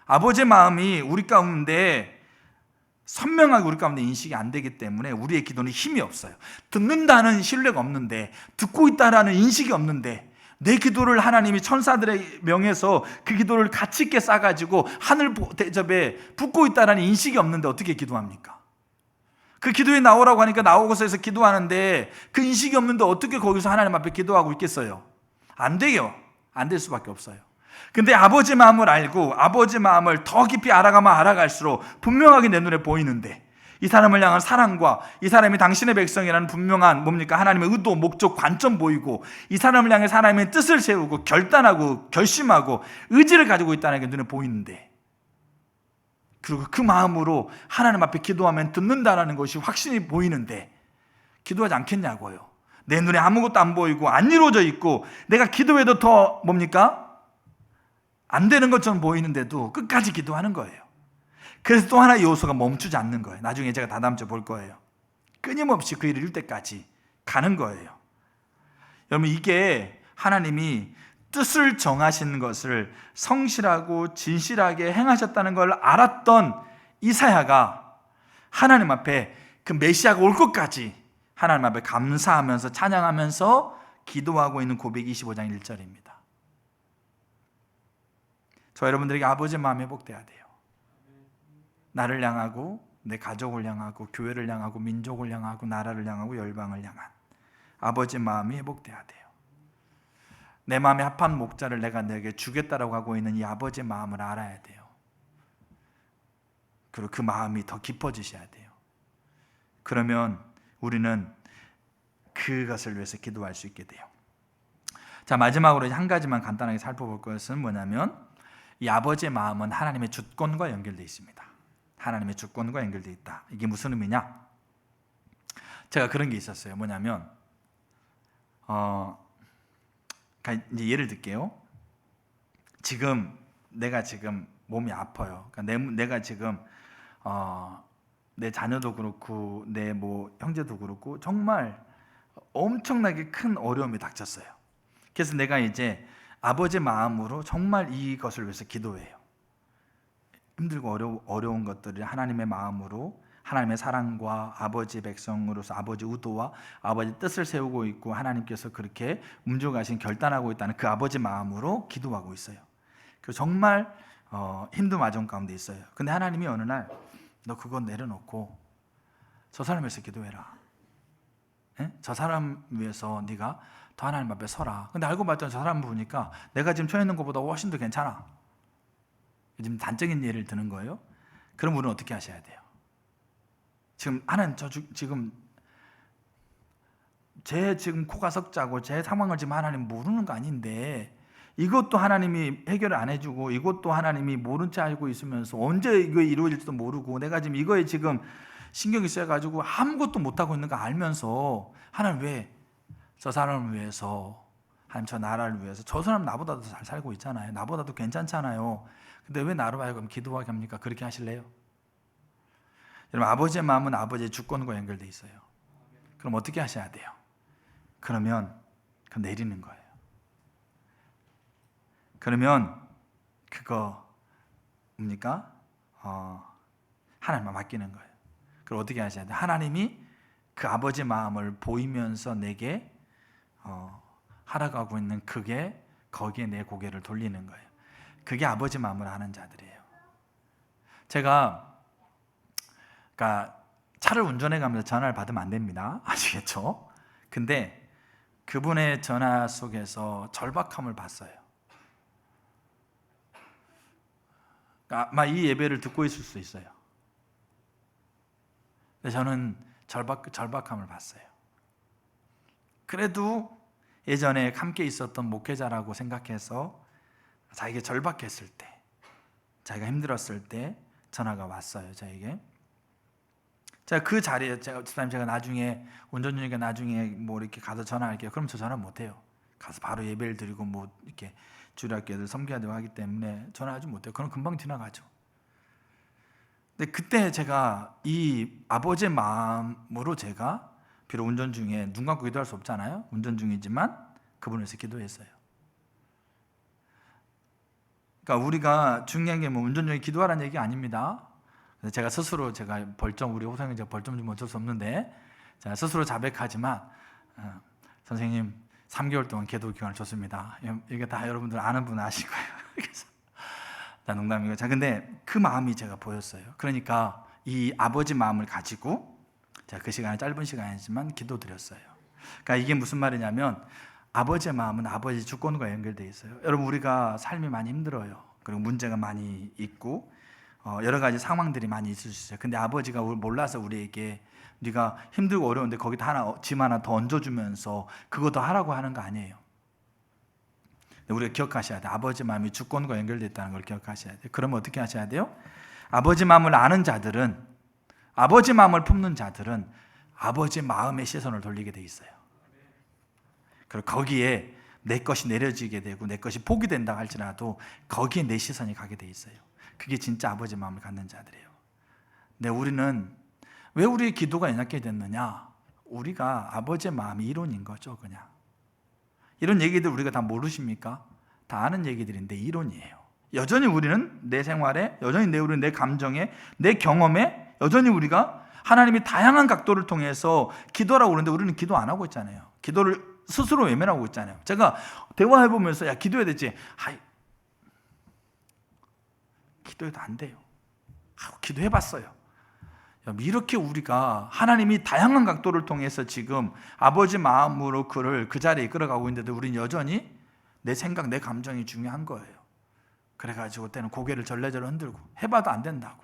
아버지의 마음이 우리 가운데 선명하게 우리 가운데 인식이 안 되기 때문에 우리의 기도는 힘이 없어요. 듣는다는 신뢰가 없는데, 듣고 있다는 인식이 없는데, 내 기도를 하나님이 천사들의 명에서 그 기도를 가치 있게 싸가지고 하늘 대접에 붓고 있다는 인식이 없는데 어떻게 기도합니까? 그 기도에 나오라고 하니까 나오고서 해서 기도하는데 그 인식이 없는데 어떻게 거기서 하나님 앞에 기도하고 있겠어요? 안 돼요. 안 될 수밖에 없어요. 근데 아버지 마음을 알고 아버지 마음을 더 깊이 알아가면 알아갈수록 분명하게 내 눈에 보이는데, 이 사람을 향한 사랑과 이 사람이 당신의 백성이라는 분명한 뭡니까? 하나님의 의도, 목적, 관점 보이고 이 사람을 향해 하나님의 뜻을 세우고 결단하고 결심하고 의지를 가지고 있다는 게 눈에 보이는데, 그리고 그 마음으로 하나님 앞에 기도하면 듣는다는 것이 확신이 보이는데 기도하지 않겠냐고요. 내 눈에 아무것도 안 보이고 안 이루어져 있고 내가 기도해도 더 뭡니까? 안 되는 것처럼 보이는데도 끝까지 기도하는 거예요. 그래서 또 하나의 요소가 멈추지 않는 거예요. 나중에 제가 다다음주에 볼 거예요. 끊임없이 그 일을 이룰 때까지 가는 거예요. 여러분, 이게 하나님이 뜻을 정하신 것을 성실하고 진실하게 행하셨다는 걸 알았던 이사야가 하나님 앞에 그 메시아가 올 것까지 하나님 앞에 감사하면서 찬양하면서 기도하고 있는 고백이 25장 1절입니다. 저 여러분들에게 아버지의 마음이 회복돼야 돼요. 나를 향하고 내 가족을 향하고 교회를 향하고 민족을 향하고 나라를 향하고 열방을 향한 아버지의 마음이 회복돼야 돼요. 내 마음에 합한 목자를 내가 내게 주겠다라고 하고 있는 이 아버지의 마음을 알아야 돼요. 그리고 그 마음이 더 깊어지셔야 돼요. 그러면 우리는 그것을 위해서 기도할 수 있게 돼요. 자, 마지막으로 한 가지만 간단하게 살펴볼 것은 뭐냐면 이 아버지의 마음은 하나님의 주권과 연결되어 있습니다. 하나님의 주권과 연결되어 있다. 이게 무슨 의미냐? 제가 그런 게 있었어요. 뭐냐면 이제 예를 들게요. 내가 지금 몸이 아파요. 그러니까 내가 지금 내 자녀도 그렇고 내 형제도 그렇고 정말 엄청나게 큰 어려움이 닥쳤어요. 그래서 내가 이제 아버지의 마음으로 정말 이것을 위해서 기도해요. 힘들고 어려운 것들을 하나님의 마음으로 하나님의 사랑과 아버지의 백성으로서 아버지 의도와 아버지 뜻을 세우고 있고 하나님께서 그렇게 움직여가신 결단하고 있다는 그 아버지 마음으로 기도하고 있어요. 그래서 정말 힘든 와중 가운데 있어요. 근데 하나님이 어느 날 너 그거 내려놓고 저 사람 위해서 기도해라. 저 사람 위해서 네가 더 하나님 앞에 서라. 근데 알고 봤더니 저 사람 보니까 내가 지금 처해 있는 것보다 훨씬 더 괜찮아. 지금 단적인 예를 드는 거예요. 그럼 우리는 어떻게 하셔야 돼요? 지금 하나님 지금 제 지금 코가 석자고 제 상황을 지금 하나님 모르는 거 아닌데 이것도 하나님이 해결을 안 해주고 이것도 하나님이 모른 채 알고 있으면서 언제 이거 이루어질지도 모르고 내가 지금 이거에 지금 신경이 쓰여가지고 아무것도 못하고 있는 거 알면서 하나님 왜 저 사람을 위해서 하나님 저 나라를 위해서 저 사람 나보다도 잘 살고 있잖아요. 나보다도 괜찮잖아요. 근데 왜 나로 하여금 기도하게 합니까? 그렇게 하실래요? 여러분 아버지의 마음은 아버지의 주권과 연결되어 있어요. 그럼 어떻게 하셔야 돼요? 그럼 내리는 거예요. 그러면 그거 뭡니까? 하나님만 맡기는 거예요. 그럼 어떻게 하셔야 돼요? 하나님이 그 아버지의 마음을 보이면서 내게 하라고 하고 있는 거기에 내 고개를 돌리는 거예요. 그게 아버지 마음을 아는 자들이에요. 제가 차를 운전해 가면서 전화를 받으면 안 됩니다. 아시겠죠? 근데 그분의 전화 속에서 절박함을 봤어요. 아마 이 예배를 듣고 있을 수 있어요. 근데 저는 절박함을 봤어요. 그래도 예전에 함께 있었던 목회자라고 생각해서 자기가 절박했을 때, 자기가 힘들었을 때 전화가 왔어요. 저에게. 제가 그 자리에 제가 나중에 운전 중이니까 나중에 이렇게 가서 전화할게요. 그럼 저 전화 못 해요. 가서 바로 예배를 드리고 이렇게 주일학교를 섬겨야 되고 하기 때문에 전화하지 못해요. 그럼 금방 지나가죠. 근데 그때 제가 이 아버지의 마음으로 제가 비록 운전 중에 눈 감고 기도할 수 없잖아요. 운전 중이지만 그분을 위해서 기도했어요. 그러니까 우리가 중요한 게 운전 중에 기도하라는 얘기 아닙니다. 제가 스스로 우리 호성이 제가 벌점 좀 어쩔 수 없는데 제가 스스로 자백하지만 선생님 3개월 동안 기도 기간을 줬습니다. 이게 다 여러분들 아는 분 아실 거예요. 그래서 농담이고 근데 그 마음이 제가 보였어요. 그러니까 이 아버지 마음을 가지고 제가 그 시간에 짧은 시간이지만 기도드렸어요. 그러니까 이게 무슨 말이냐면 아버지의 마음은 아버지 주권과 연결되어 있어요. 여러분 우리가 삶이 많이 힘들어요. 그리고 문제가 많이 있고 여러 가지 상황들이 많이 있을 수 있어요. 근데 아버지가 몰라서 우리에게 네가 힘들고 어려운데 거기다 짐 하나 더 얹어주면서 그거 더 하라고 하는 거 아니에요. 우리가 기억하셔야 돼요. 아버지 마음이 주권과 연결되어 있다는 걸 기억하셔야 돼요. 그러면 어떻게 하셔야 돼요? 아버지 마음을 아는 자들은, 아버지 마음을 품는 자들은 아버지 마음의 시선을 돌리게 돼 있어요. 그리고 거기에 내 것이 내려지게 되고 내 것이 포기된다 할지라도 거기에 내 시선이 가게 돼 있어요. 그게 진짜 아버지 마음을 갖는 자들이에요. 근데 우리는 왜 우리의 기도가 연약하게 됐느냐? 우리가 아버지의 마음이 이론인 거죠. 그냥 이런 얘기들 우리가 다 모르십니까? 다 아는 얘기들인데 이론이에요. 여전히 우리는 내 생활에, 여전히 우리는 내 감정에, 내 경험에 여전히 우리가 하나님이 다양한 각도를 통해서 기도하라고 그러는데 우리는 기도 안 하고 있잖아요. 기도를 스스로 외면하고 있잖아요. 제가 대화해보면서 야 기도해야 되지. 기도해도 안 돼요. 기도해봤어요. 이렇게 우리가 하나님이 다양한 각도를 통해서 지금 아버지 마음으로 그를 그 자리에 이끌어가고 있는데도 우리는 여전히 내 생각, 내 감정이 중요한 거예요. 그래가지고 그때는 고개를 절레절레 흔들고 해봐도 안 된다고.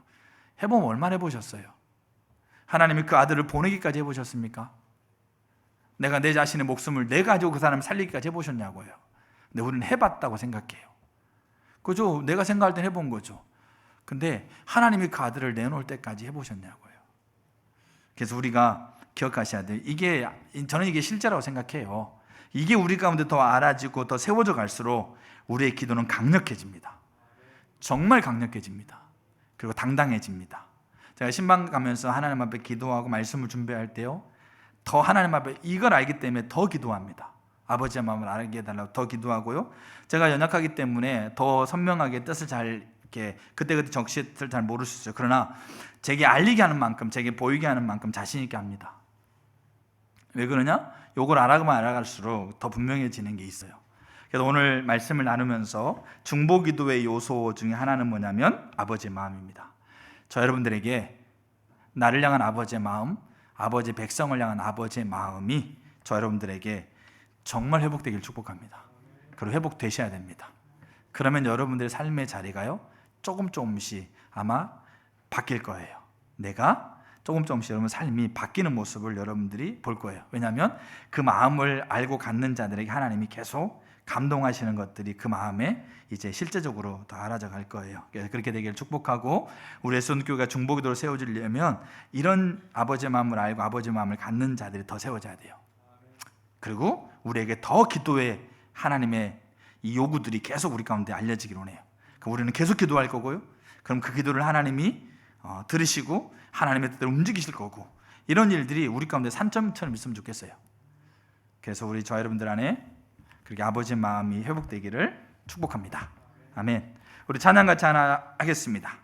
해보면 얼마나 해보셨어요? 하나님이 그 아들을 보내기까지 해보셨습니까? 내가 내 자신의 목숨을 내 가지고 그 사람을 살리기까지 해보셨냐고요. 근데 우리는 해봤다고 생각해요. 그죠? 내가 생각할 땐 해본 거죠. 근데 하나님이 그 아들을 내놓을 때까지 해보셨냐고요. 그래서 우리가 기억하셔야 돼요. 저는 이게 실제라고 생각해요. 이게 우리 가운데 더 알아지고 더 세워져 갈수록 우리의 기도는 강력해집니다. 정말 강력해집니다. 그리고 당당해집니다. 제가 신방 가면서 하나님 앞에 기도하고 말씀을 준비할 때요, 더 하나님 앞에 이걸 알기 때문에 더 기도합니다. 아버지의 마음을 알게 해달라고 더 기도하고요. 제가 연약하기 때문에 더 선명하게 뜻을 잘 이렇게 그때그때 적시를 잘 모를 수 있어요. 그러나 제게 알리게 하는 만큼, 제게 보이게 하는 만큼 자신 있게 합니다. 왜 그러냐? 요걸 알아가면 알아갈수록 더 분명해지는 게 있어요. 그래서 오늘 말씀을 나누면서 중보기도의 요소 중에 하나는 뭐냐면 아버지의 마음입니다. 저 여러분들에게 나를 향한 아버지의 마음, 아버지 백성을 향한 아버지의 마음이 저 여러분들에게 정말 회복되길 축복합니다. 그리고 회복되셔야 됩니다. 그러면 여러분들의 삶의 자리가요, 조금씩 아마 바뀔 거예요. 내가 조금씩 여러분 삶이 바뀌는 모습을 여러분들이 볼 거예요. 왜냐하면 그 마음을 알고 갖는 자들에게 하나님이 계속 감동하시는 것들이 그 마음에 이제 실제적으로 더 알아져 갈 거예요. 그렇게 되기를 축복하고, 우리 에스온교회가 중보기도로 세워지려면 이런 아버지의 마음을 알고 아버지의 마음을 갖는 자들이 더 세워져야 돼요. 그리고 우리에게 더 기도의 하나님의 이 요구들이 계속 우리 가운데 알려지기로 해요. 우리는 계속 기도할 거고요. 그럼 그 기도를 하나님이 들으시고 하나님의 뜻대로 움직이실 거고, 이런 일들이 우리 가운데 산점처럼 있으면 좋겠어요. 그래서 우리 저 여러분들 안에 그렇게 아버지의 마음이 회복되기를 축복합니다. 아멘. 우리 찬양 같이 하나 하겠습니다.